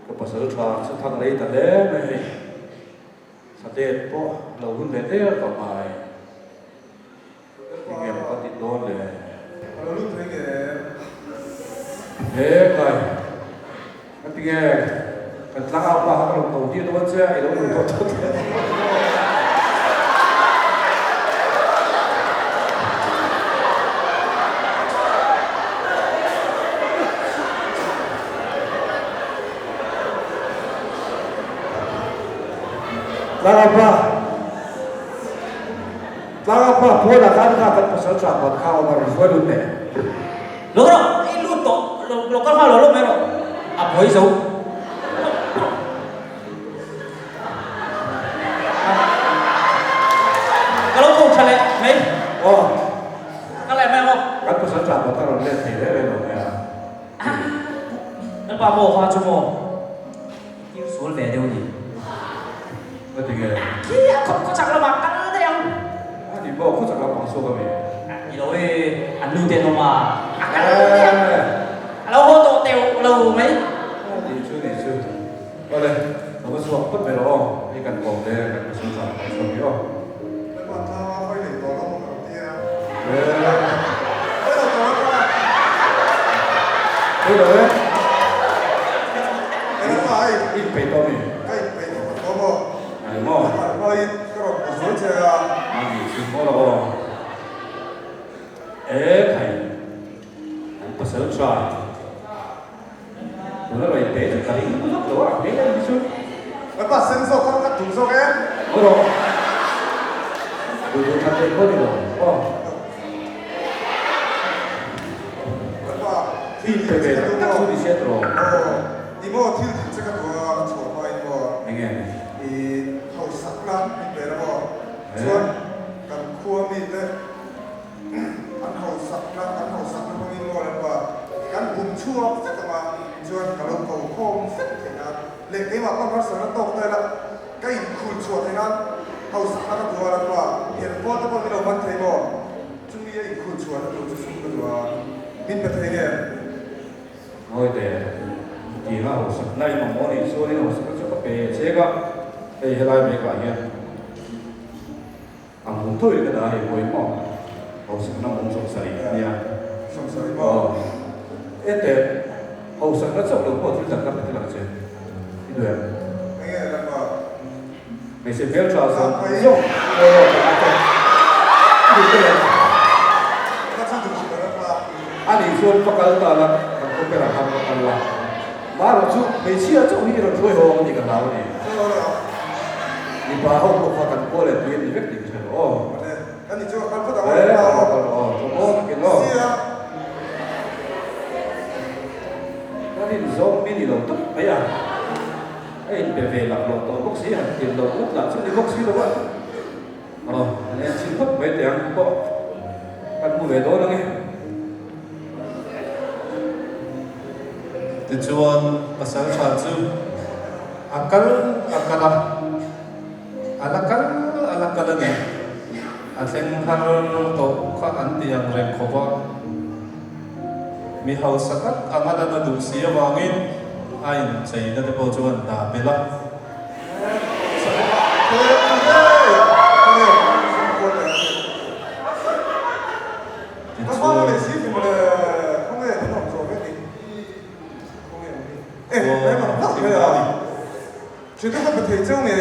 Cái bác sĩ cho thằng lấy ta lẽ này, sao để bộ lâu hơn để thế còn mày, anh em có tin đồn để, thế coi, cái nghe, cái lăng áo bạc cái đầu tiên nó vẫn sẽ ai đâu được tốt. Lagapa, pula kan pasal cakap kau baru baru ni. Loro, lu to, lo kan hal lo mero. Apa isu? Kalau kau cale, mei? Oh, kalau mero. kan pasal cakap kau ni tidak ada ya. Apa mau cuma? Yêu số về đâu nhỉ? Betul ke? Iya, kok cakap makan ada yang. Di bawah kau cakap masuk kami. Iloi anu tiền mà. Alo hô tổ tiểu lâu mấy? Đi chứ. Có đây, nó có suộc bất về đó, đi cần cổ đây, cần phải xuống sàn, xuống biết không? Đây rồi đấy. Ít phải to đi. Mo, Oi, kalau betul saya. Ini semua lah. Thầy, có sớm xoài. Nó rồi tế được cái nó rất là thế đấy chứ. Các bạn xem số các thùng số cái. Ôi rồi. Tôi tham gia có đi rồi. Các bạn thì về các số đi xe rồi. Đi mua thiếu thì sẽ có đồ chỗ mai mua. Anh em. Thì hậu sắc lắm đi về đó. Chuan cần khua mít đấy. Ăn hậu sắc lắm mình mua là bà. Cần bùn chua rất là mà. Chuan cả lồng cầu khom rất thế nào. Lệ cái mà con nó sờ nó tộc đây là cái khủi chua thế nào. Hậu sắc nó có là bà. Hiện vô tất cả mình thấy bỏ. Chúng mình ấy khủi chua nó đồ cho chúng mình là mình phải thấy nè. Ngồi để chỉ là hậu sắc này mà mua đi xua đi hậu sắc cho các bé chế các. Đây là mấy cái này. Không thôi cái đó thì quên mà hậu sắc nó cũng sống sài nha. Sống sài mà. Ê tệ hậu sản nó sốc đồng bộ thứ giặc các cái là gì đi được nghe là mà mình sẽ biết cho sao dùng anh đi xuống bắc cái đó là không phải là không là mà rồi chú mình chia chỗ này rồi thôi hồ thì cái nào này đi vào hậu một phần cần qua lại tuyến đi biết gì chứ anh đi chỗ khám phá đấy cái nó nó đi giống mini đầu túc ấy à ấy về làm đồ tôi bốc xí hàng tiền đầu út làm xong đi bốc xí đâu vậy anh em xin phép mấy tiếng có ăn mua về đó nữa nghe thì chuan pasal chaju akal ni atleng har to kha an tiang rem khowa mi hau sakat angada na du sia wangin ain chei na te po chuan da bela Chứ tôi không thể trông này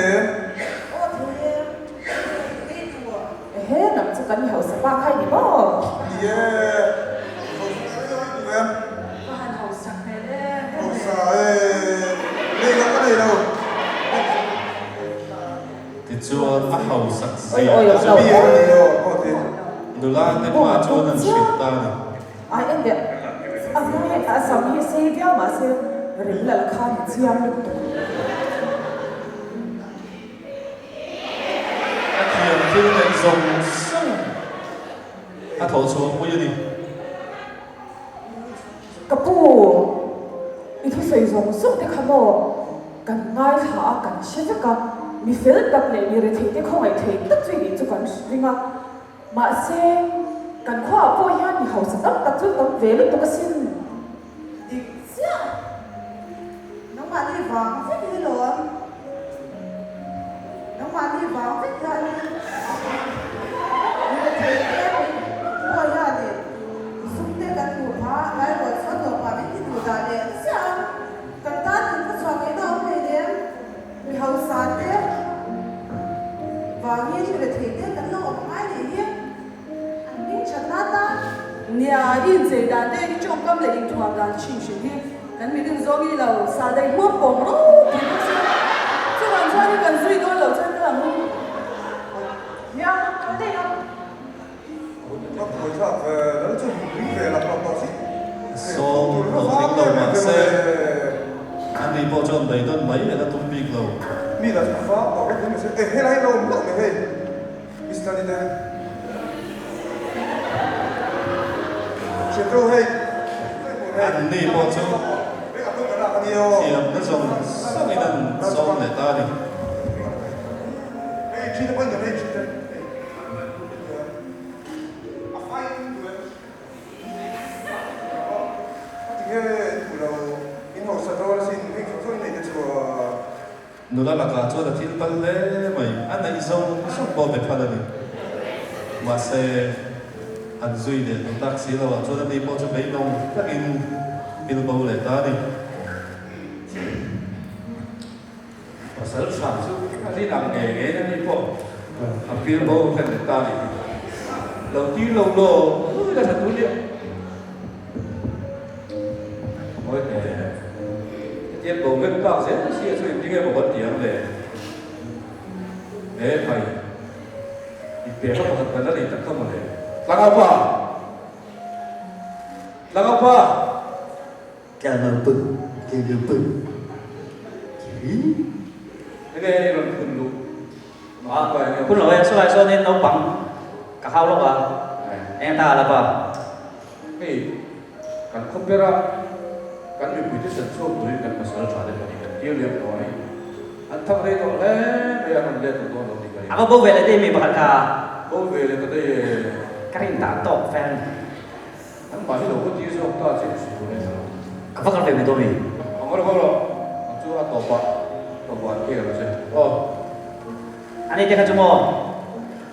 hết nằm cho cắn hậu sắp ba khai đi bó yeah em hậu sạc này đấy hậu sạc đây là cái này đâu thì chuan a hau sak ôi sia ôi bây giờ có thể dula te pa chuan an shit ta ni ai em đẹp anh nói à sao như xe véo mà xe rỉnh là khai chiam được thiền thiên này dùng sông a thổ chuan mu ni cặp bù ít thôi xây dùng sức để khám bộ cần ngay thả cần xếp cho cần mi phê đặt lại mi rồi thấy không ai thấy tất duy đi cho cần riêng mà xe cần khoa bồi han mi hậu sắp đặt cho tấm về lúc tôi có xin đi xưa nó mà đi vắng rất đi luôn nó mà đi vắng rất là thấy em bồi han đi xung thế cần đủ phá lại rồi sau đó mà biết đủ đại để sao cần ta thì có cho cái đó này đấy mi hậu sản đấy và như thế là thấy đấy cần nó ở ai đấy nhà in dễ đàn đây đi trong cam lại in thoáng đàn chim chim đi cái mình đừng giống như là xa đây mua bông đó thì nó sẽ chứ còn sao đi cần duy đôi lẩu chân là mua nha ở đây đâu nó buổi sáng về nó chuẩn bị về làm tàu xí sông đầu tiếng đầu mà xe anh đi bộ chọn đầy đơn mấy là tung big lâu mi là chúng phá bảo cái mình sẽ hết hay lâu nữa mày hey Mr. đi đây chuyện đâu hay anh đi bộ chọn thì nó dùng sao cái lần sông để ta đi hey chị nó bao nhiêu hey chị đây nula la ka chua da thil pal le mai an ai zong so bo be phala ni ma se an zui de no tak si lo chua da ni bo chu bei nong tak in bil bo le ta ni pasal sam su đi làm nghề nghề nó đi bộ học viên bộ cần để ta đi đầu tiên lâu đồ là thật túi điện ôi tiếp bộ với bác sẽ chia sẻ những cái bộ tiền về để phải để cho một phần đó thì tất không mà để lang apa cái nào bự cái này là phần lụcคุณหลอยช่วยนี่น้องบังกับเขาหรอวะเอ็งตาละป่ะ cái cần không biết ra cần bị quỷ sản xuất đối cần mà sản xuất để cái tiêu liệm nói anh thằng đây rồi đấy bây giờ mình lên tụi tôi rồi thì cái aku bawa về đây mình bảo cả bố về lên cái đây cái hình tảng tộc fan anh bảo cái đồ cái gì rồi ta sẽ sử dụng đấy các bác về với tôi mình không rồi chú ăn tổ bạc kia rồi chứ anh ấy thấy cái chúng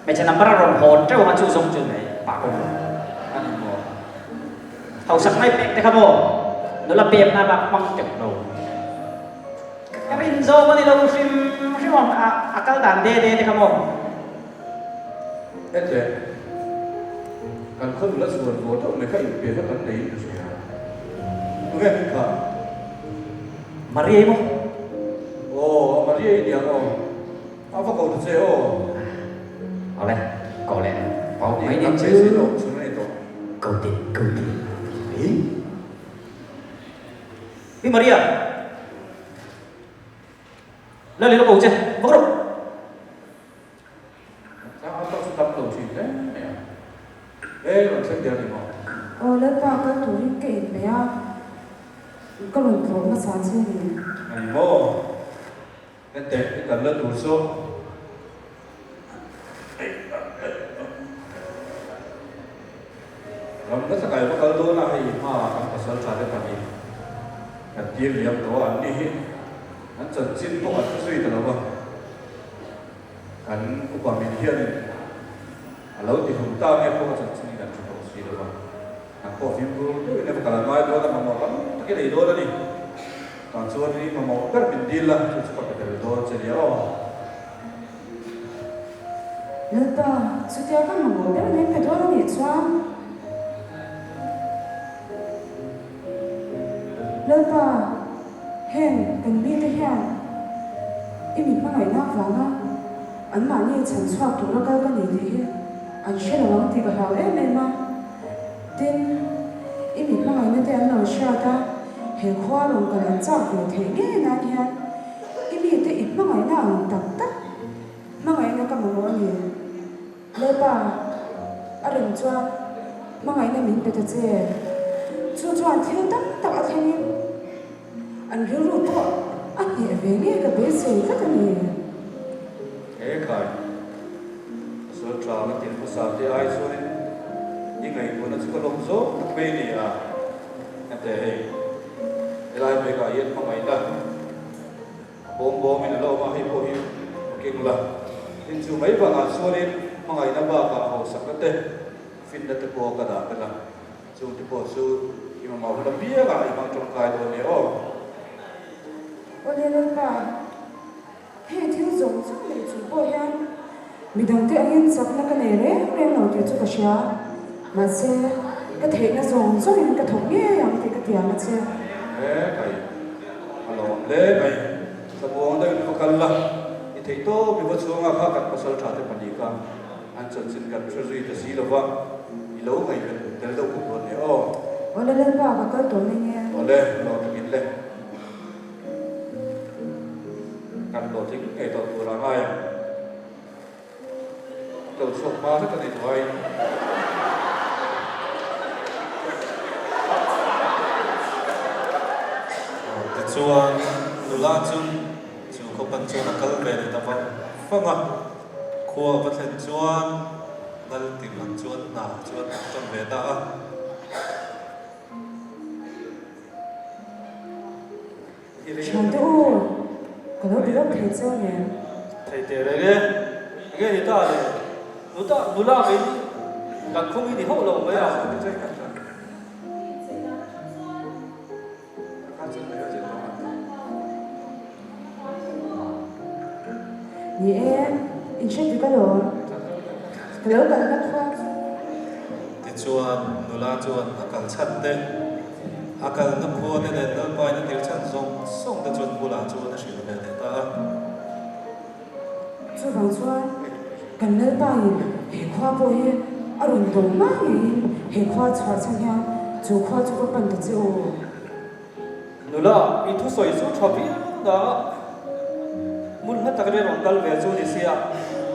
mày chỉ nằm bắt đầu hồn trái hoàn chú giống chuyện này bà con ăn mò hậu sắc này bẹt đấy không nó là bẹp na bạc băng chụp đầu cái bên dâu mà đi đâu phim ông akal đàn đê đê thì không ông hết rồi càng không làส่วนcủa tôi mới phải biết cái vấn đề gì à đúng không Maria mo ồ Maria đi à ông phải cầu được ô có lẽ có mấy năm niên chứ chứ cầu tiền ý Maria lên lấy nó cầu chưa vâng đâu sao ông không tập cầu gì thế ê làm sao tiền thì mà lên ba cái túi kệ này à có lần thổi mà sáng chưa nhỉ này mô cái tệ cái cần lên đủ số làm cái sao cái có cái đôi là hay mà anh có sẵn sàng để làm gì cái tiền liệm đó anh đi anh chân chín không anh suy từ đâu mà anh cũng còn mình hiện lâu thì chúng ta nghe không có chân chín anh chụp được suy đâu mà anh có phim luôn nếu mà cả nói đó là mà một cái này đó đi còn số này mà một cái bình đi là chúng ta có thể đó sẽ nhớ lên ba suy theo các mảng cái này phải thôi nhỉ choang lên ba hèn cần biết thế hèn mình mang ngày nào vào á anh mà như chẳng xoạc tụ ra cái này thì anh sẽ là thì có hào em mà tin mình mang ngày này anh nói sao ta hệ khoa lòng cái là chắc về thế nghe na nha mình thì ít mang ngày nào tập tất mang ngày nào cầm một gì lên ba anh đừng cho mang ngày này mình phải thật dễ cho anh theo tất tập anh anh hiểu rồi po anh hiểu về nghe cái bế gì rất là nhiều cái cái số trà nó tiền của sao thì ai rồi những ngày của nó chỉ có lông gió nó bê này à anh thấy lại về cái yên mà mày đã bom mình lâu mà hay bom kinh là nên chú mấy bạn ăn số nên mà ngày nào ba cả họ sắp tới phim đã tới bộ cái đó cái là chú tới bộ chú nhưng mà màu nó bia cả mà trong cái đồ này ô lên ba hệ thiếu giống chắc để chúng tôi ha mình đang thấy anh sắp nó cái này đấy nên nào thì chúng ta sẽ mà xe cái thể nó giống giống như cái thống nghe yang thì cái tiền mà xe cái alo lẽ mày tập buông đây nó cần là thì thấy to bị vỡ xuống à khác cả sao trả tới phần gì cả anh chân xin gặp cho duy là gì là vâng thì lâu ngày đến đâu cũng luôn đấy ô lên ba và cái tuổi này nghe lên nó thực hiện lên cần đồ thích ngày tổ của làm ai tổ sụp ba rất là đẹp thôi chuan nula chun chu ko pan chu na kal ve ta va fanga khua va thlen chuan nal tim lang chuan na chuan ton ve ta a chẳng đủ có lúc bị lúc thấy sao nhỉ thầy tề đấy đấy nghe thì ta này nó la cái càng không đi hậu lồng mấy à nhỉ em in sách cái đó cái đó cần đất khoa ti chuan nula chuan akal chat te akal na khua te den dal pai na tir chan zong song te chuan bula chuan a hrin ve ta chú vàng xoan cần nơi bài hệ khoa bồi ở đường đồng má hệ khoa xoa sang nhau chú khoa chú có bằng được chứ nó là ít thu soi số thập ý đó muốn hết tất cả những cái về chú đi xia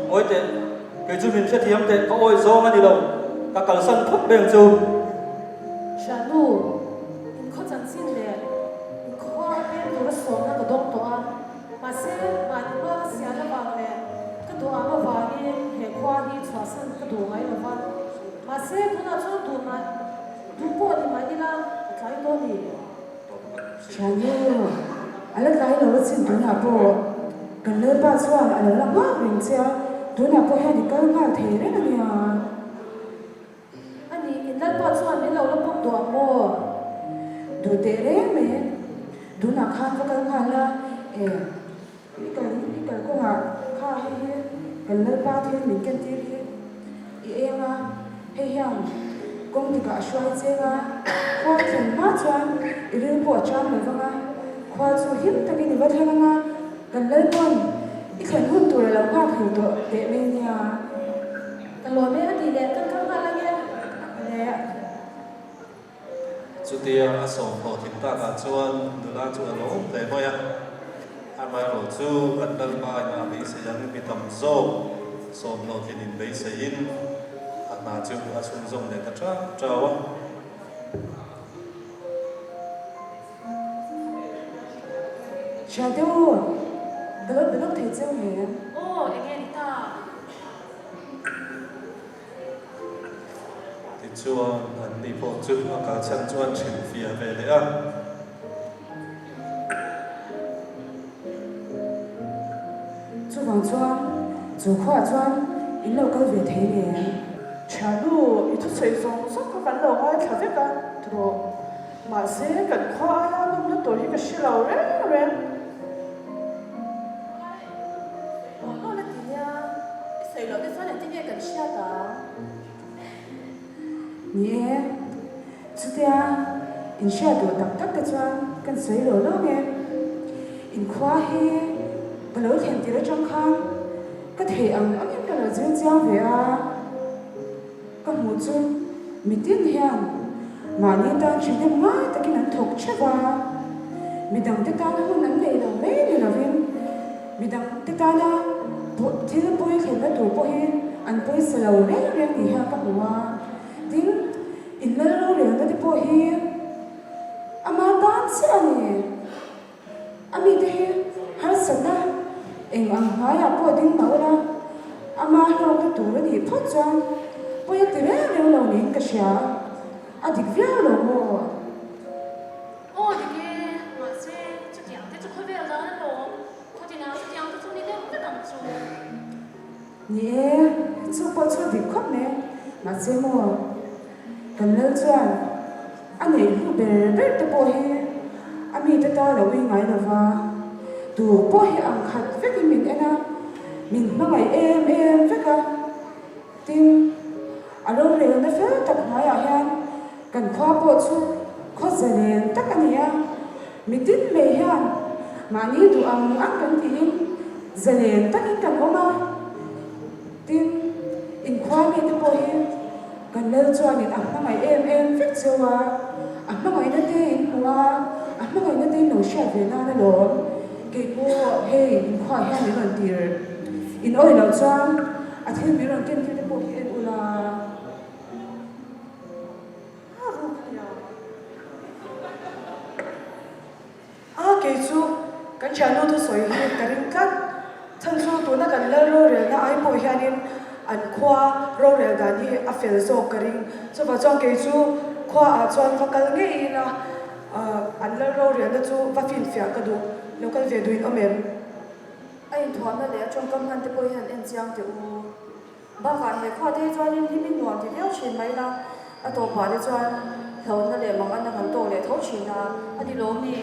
mỗi tên cái chú mình sẽ thiếm tên có ôi gió mà đi đâu các cái sân thấp bên chú Shanu khó chẳng xin lệ khó bên đồ số na cái đông toa mà sẽ mà đi qua xia na vàng lệ cái đồ mà vàng đi hệ khoa đi xóa sân cái đồ ngay là vàng mà sẽ cũng là chỗ đồ mà đồ bộ đi mà đi là cái đồ đi chán như anh là cái nó xin tôi nào bộ cần nơi ba xoan anh là quá mình sẽ tôi nào bộ hay thì cái ngã thế đấy là nhỉ anh đi in đất bao nhiêu anh đi lâu lắm bốc đồ mò đồ tu te re me tu na khan ka kal khan la cái ko nga kha he kan le pa the min ken ti he e nga he yang kong ti ka shwai che nga ko chen ma chan i rin po chan me nga ko chu him ta ni va thang nga kan le pon i khan hun tu la ka khu to te me nya kan lo me ati le kan kan la nge le chú tia a sổ phổ thịt ta cả chuan từ la chuan lỗ để coi ạ anh mai rồi chú anh đâm ba nhà bị xây dựng bị tầm rô sổ nô thì nhìn bị xây in anh mà chú a xuống dùng để ta trao á cha do đó thấy chưa hề ô anh nghe đi ta thì chuan anh đi phố chú nó cả chân chuan chuyển phía về đấy ạ chú vàng chuan chú khoa chuan in lâu câu về thế nè cha lu ít thấy xong sắc có cần lâu ai thà việc cả rồi mà sẽ cần khoa ai lúc nó tuổi cái xí lâu rồi nó là gì nha xây lối cái số này cái cần xe đó nhé chú tia in xe đồ tập tất cái chuan cần sấy rồi đó nghe in khoa he bà lỡ thèm tí đó trong khang cái thể ăn những cái là dương giang về à các mụ chú mi tin hiền mà ni ta chỉ đem ngay ta cái nắn thục chứ vào mi đằng tết ta nó không nắn này đâu mấy điều là viên mi đằng tết ta na thì nó bôi khi nó đổ bôi ăn bôi sầu đấy đấy thì ha các mụ à tiếng in lỡ lâu rồi nó đi bôi ama tan sẽ anh ami thế har sana em ang haya po din tawla ama lo ka tu ni phot chan po ya tire lo ni ka sha adik via lo mo ô thì cái mà sẽ chút tiếng thì chút hơi về là nó thôi thì nào chút tiếng chút đi đâu cái đằng chú nhé chu po chu di khop ne ma se mo kan lo chan ani lu be te po he ami ta ta lo wi ngai lo va tu po hi ang khat vek min ena min mangai em vek a tin alo le na fe tak na ya hian kan khwa po chu kho zalen tak ania mi tin me hian mani tu ang kan tin zalen tak in kan oma tin in khwa mi te po hi kan le chuan in ang mangai em vek chewa ang mangai na te in huwa ang mangai na te no sha ve na lo cái cô hey khoai hay những lần tiền in ơi nào chăng thêm những lần tiền cái bộ hiện ula cái chú cái channel tôi soi hiện cái rinh cắt thân số tôi nó cần lơ rồi nó ai bộ hiện in ăn khoa rồi rồi cái gì à phải số cái rinh cho vào trong cái chú khoa à chọn vào cái nghe na ăn lơ rồi nó chú và phim phim cái đồ local về đuôi ông em anh thoáng là lẽ trong công ngân thì bôi hẳn anh giang tiểu ba cái này khoa thế cho nên thì mình nói thì đeo chuyện mấy là à tổ bà thì cho thầu là lẽ mà anh đang tổ lẽ thấu chuyện là anh đi lối đi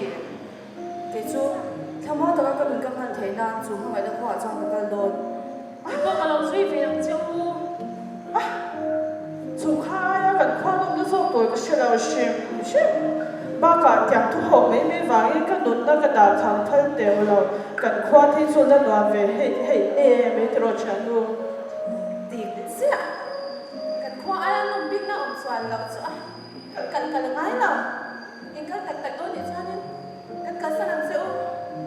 cái chú theo mọi tất cả các mình công ngân thế là chú không phải là khoa trong cái lối có cái lối suy về làm chiếu chú khai cái khoa nó số tuổi cái sự là xem ba cả tiệm thu hộp mấy vàng cái nút nó cái đào thằng thân đều là cái khoa thì cho nó nói về hay mấy trò chơi luôn thì sẽ cái khoa ai nó biết nó ông xoan là chứ cần cần ngay là anh cái tạch tôi để cho nên cái sao làm sao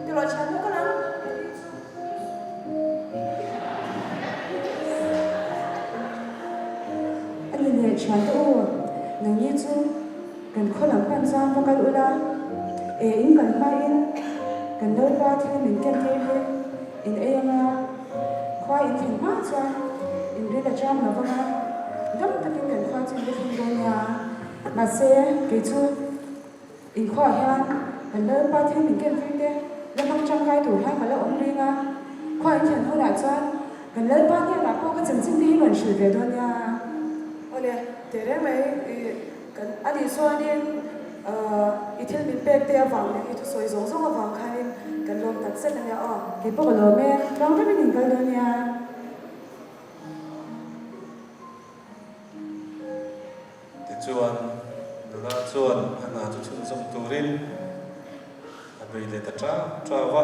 trò chơi nó có lắm anh nhìn nhận chán tôi nâng như chú cần khó lắm bạn giang và cái ula in cần mai in cần đâu ba thì mình cần thêm hết in em khoa in thành hóa cho in đây là trang là vâng á gấp tất cả cần khoa trên cái không đâu nhà mà xe cái chú in khoa hian cần đâu ba thì mình cần thêm đấy là mong trang gai tuổi hai mà là ông riêng à khoa in thành hóa đã cho cần đâu ba thì là cô cái chân chính đi luận sự về đâu nhà ôi nè thế đấy mấy cái anh đi xoay đi ithil min pek te awang le itu soi zong zong awang khanin kan lom tak set ania a ke po lo me rang me min kal do nia chuan nula chuan ana chu chun som turin abei le ta tra wa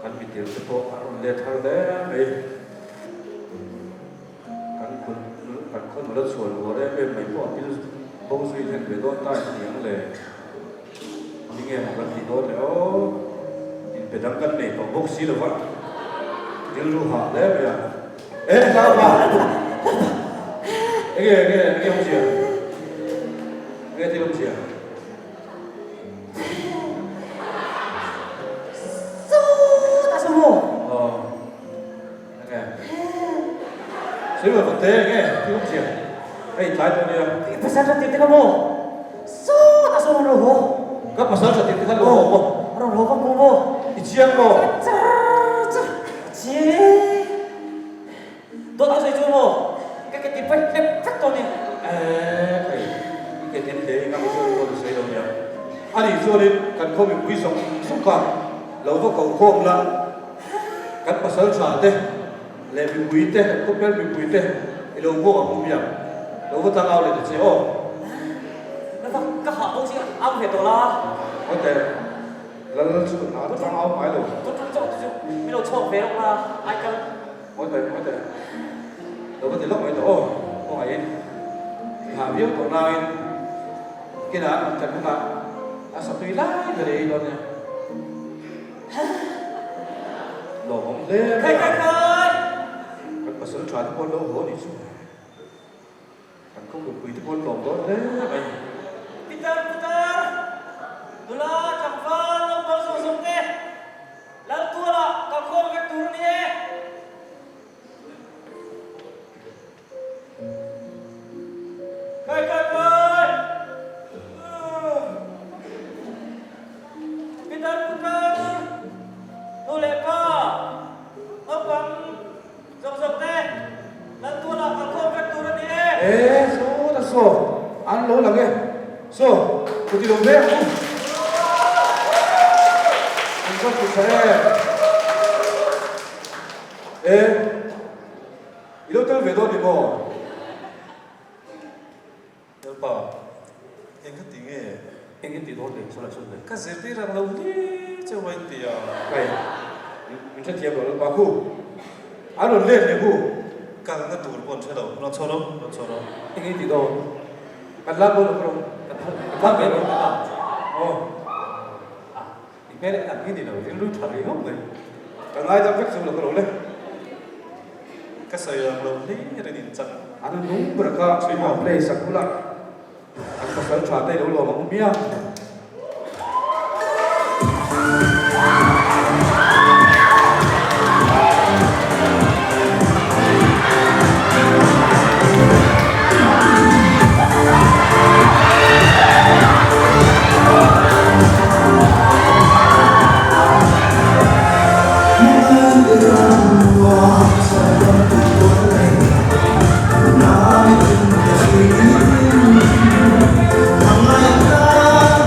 kan mi tir te po aron le thar de me kan khon lo chuan lo de me mai po pil bo sui hen be don ta hiang le ni nge ma kan ti do le o pedang kan nei to box si lo wa dil ru ha le ya la ba ege hom sia ege ti hom sia so ta so mo ege si lo te ege ti hom sia ai tai to dia pasal sa ti ka mo so ta so ro ho ka pasal sa ti ka lo ho ro ho ka mo chiang mo chi do ta sai chu mo cái ti phải phát to ni cái tiền thế ngắm số đồ xây đâu nhỉ anh đi số đi cần không bị quý sống sống cả lâu vô cầu khom là cần bắt sớm trả thế lệ bị quý thế không biết bị quý thế thì lâu vô không biết lâu vô tăng ao để chơi ô nó phải các họ không chịu ăn phải tổ la có thể lần sự nào tăng ao phải rồi tôi biết đâu chọn về đâu mà ai cần có thể đâu có thể lúc này tổ không phải hạ viết tổ nào cái đó chẳng có nào sắp tới lại rồi đấy đó nè lỗ bóng lên khơi các bạn sớm传con lỗ hổ đi xuống thằng không được quỳ con lỗ đó đấy mày Peter Dula chẳng phải lo bao giờ dùng thế lần tua là cả con cái tủ này khơi Peter tu lệ pa ấp bằng dùng thế lần tua là cả con cái tủ này ê số ta số ăn lỗ là cái số của chị đồng thế không có phụ xe ê 이럴 때는 왜 더 입어? 여봐 행가 띵에 행가 띵도 돼 소라 소라 ka zirtirang lo ni cho wai tia cái mình sẽ tiêm vào bao khu ăn rồi lên để khu ka nga tur pon che lo no choro 행가 띵도 kan labo lo kro kan be lo cái này làm cái gì đâu thì lúc thằng không này còn ai ta biết xong là cái đồ đấy ka sayang lo ni rin in chan anh đúng bữa đó cái mà play sạc cũng lại anh có sẵn trả tay đâu rồi mà không biết Hãy subscribe cho kênh Ghiền Mì Gõ để không bỏ lỡ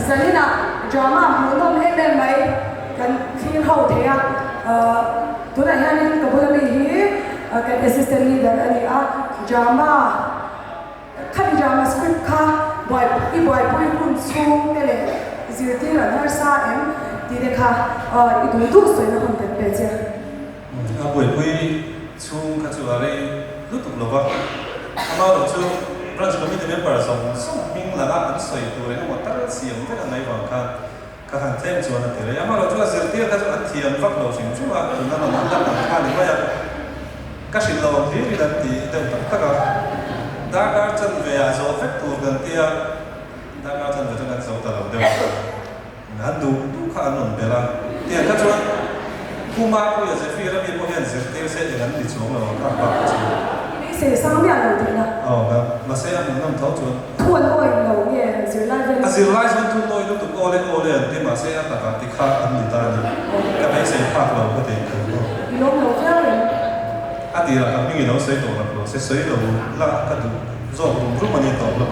Zanina drama muốn hết bên mấy cái khi hậu thế tôi lại hay nên có bao giờ hi cái assistant leader anh drama khăn drama script kha boy boy kun sung cái này dựa trên là nó sa em thì để kha itu tu soi nó không thể bây giờ buổi chung các chú ở đây lúc tục lâu quá mà lúc chung branch committee member xong mình là ăn sợi tụi này nó tất xiêm thế là này vào các hàng thêm cho nó thế đấy mà lúc chung là dựa trên các chú ăn thiềm phát đầu sinh chung là nó làm khá là vậy các sinh lâu thì là thì đều tất cả đã các chân về số phép tụ gần tia đã các chân về chân gần số tờ đầu đều hắn đủ khá ổn về là tiền các chú kuma ko ya zefi ra mi ko hen zef te se de gan di chung lo ka ba chi ni se sang mya lo ti na ga ma se am nam thau chu thuần oi lo ye zir lai ven azir lai zon tu noi lu tu ole te ma se ta ka ti kha an ni ta ni ka bai se pha lo ko te ko lo lo fel le a ti ra ka mi no se to lo se lo la ka du zo ru ma ni to lo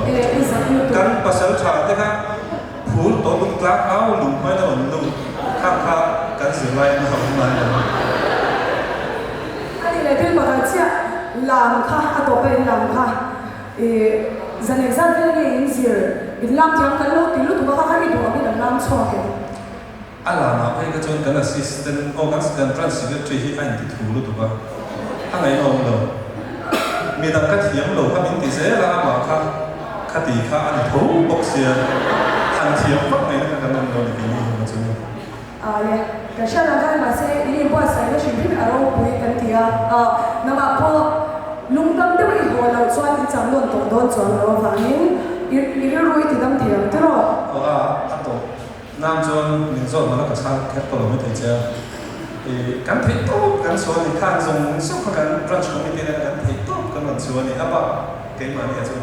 kan pasal cha te ka phul to bu klak au lu mai na lu kha kan zir lai na ha ma na anh này bên mà cái chia làm kha tổ bên làm kha dân exam về cái in zir làm theo cái lúc thì lúc tụi nó khai đồ cái làm cho cái làm mà cái chuyện cái assistant organs kan translator hi anh thì thủ lúc tụi nó anh ấy ông đâu mi đang cắt hiếm lâu các mình thì sẽ là mà khá thì khá anh thấu bốc xia anh hiếm phát này nó cần làm đâu thì mà chúng cái chuyện là cái mà sẽ đi qua sai cái chuyện phim ở đâu bùi cái thì nó mà po lung tâm đấy bị hồ lâu xoay thì chẳng luôn tổng đôn chọn rồi và những cái rồi thì đâm thiệt thế rồi anh tổ nam chọn mình chọn mà nó có sang cái tổ mới thấy chưa thì cảm thấy tốt cảm số thì khang dùng số các cái branch committee này cảm thấy tốt cái mình số này apa cái mà này cho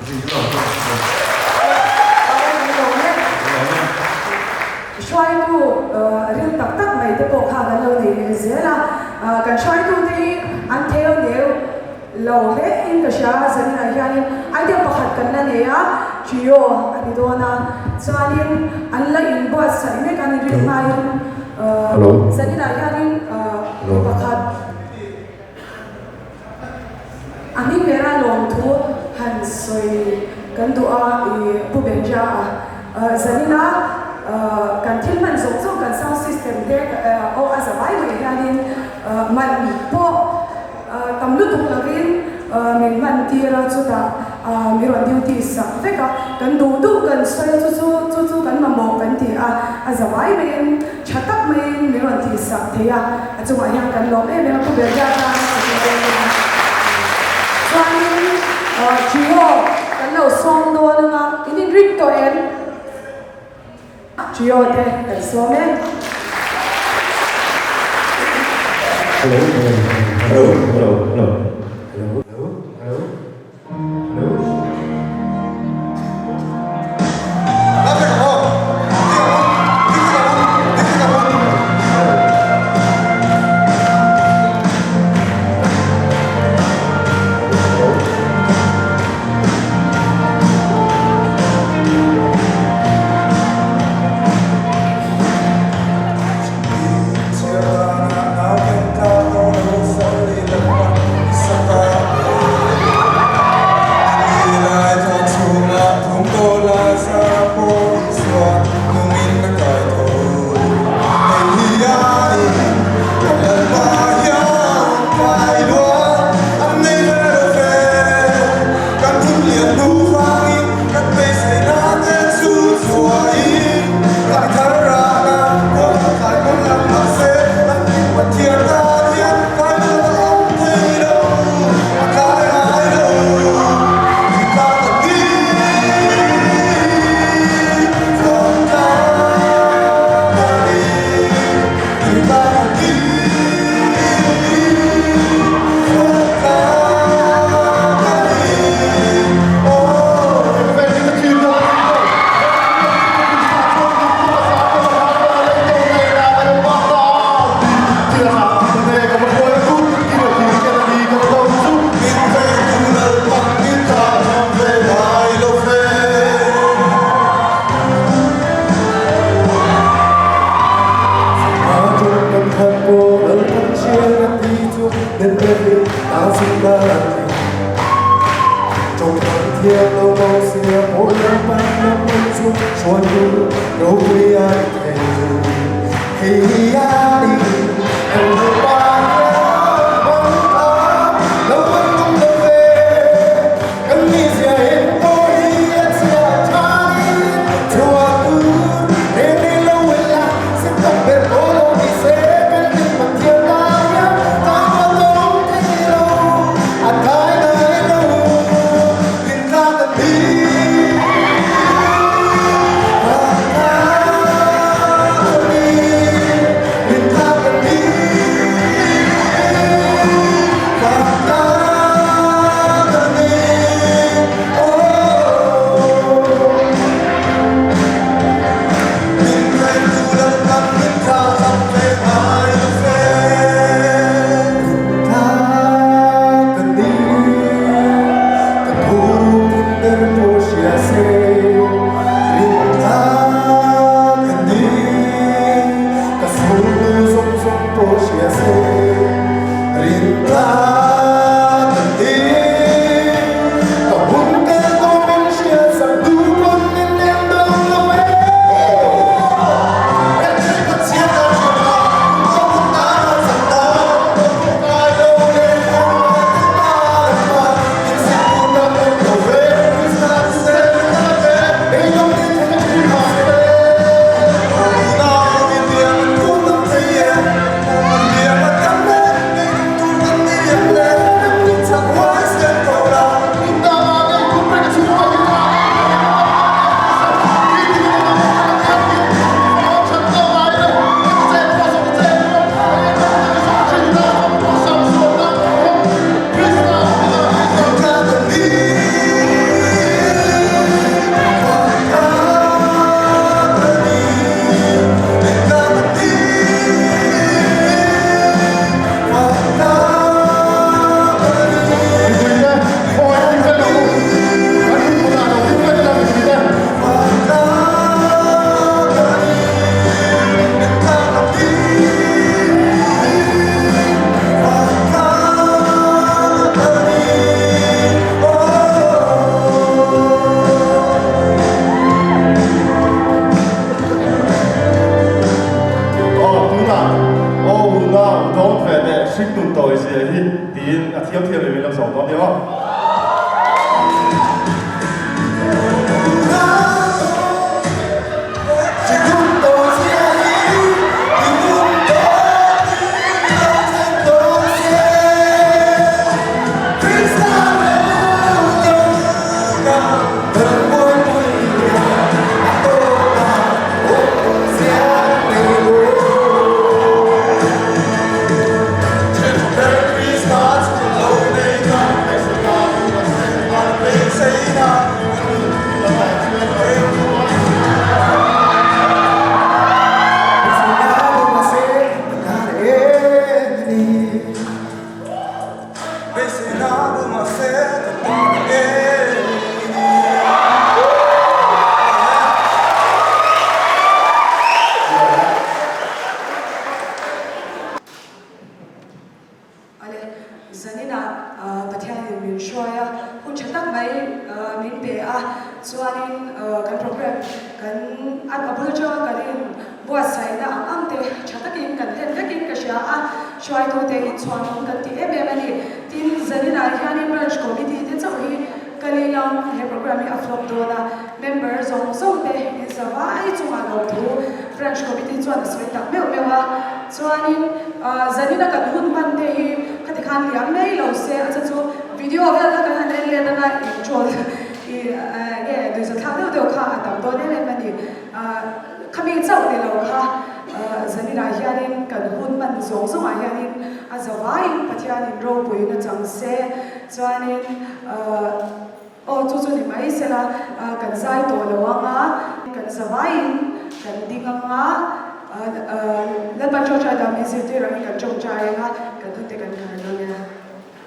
gì rồi xoay tu riêng tắc tắc này tôi có khá là lâu thì dễ là cái xoay tu thì anh theo đều lâu hết in cái sao dân này anh đều bắt hạt cái này á chiều anh đi đâu na cho anh lấy in bớt sai mấy cái này riêng mai dân này anh bắt hạt anh đi ra lòng thu hành soi cần đua bu bên ra dân này kan thil man zok zok kan sound system de o as a vai we hanin man po tam lu tung lavin min man tira chuta mi ron duty sa veka kan du kan soi chu kan mamo kan ti as a vai we chatak mai mi ron ti sa theya achuma yang kan lo me ku be ja ta chuanin chiho kan lo song do na in ring to en chiều thế cái số mấy Now chuan ro pui ai hey ya đi em ba Lepas cuaca dah mesti tu orang ikan jom cahaya kan tu tekan kan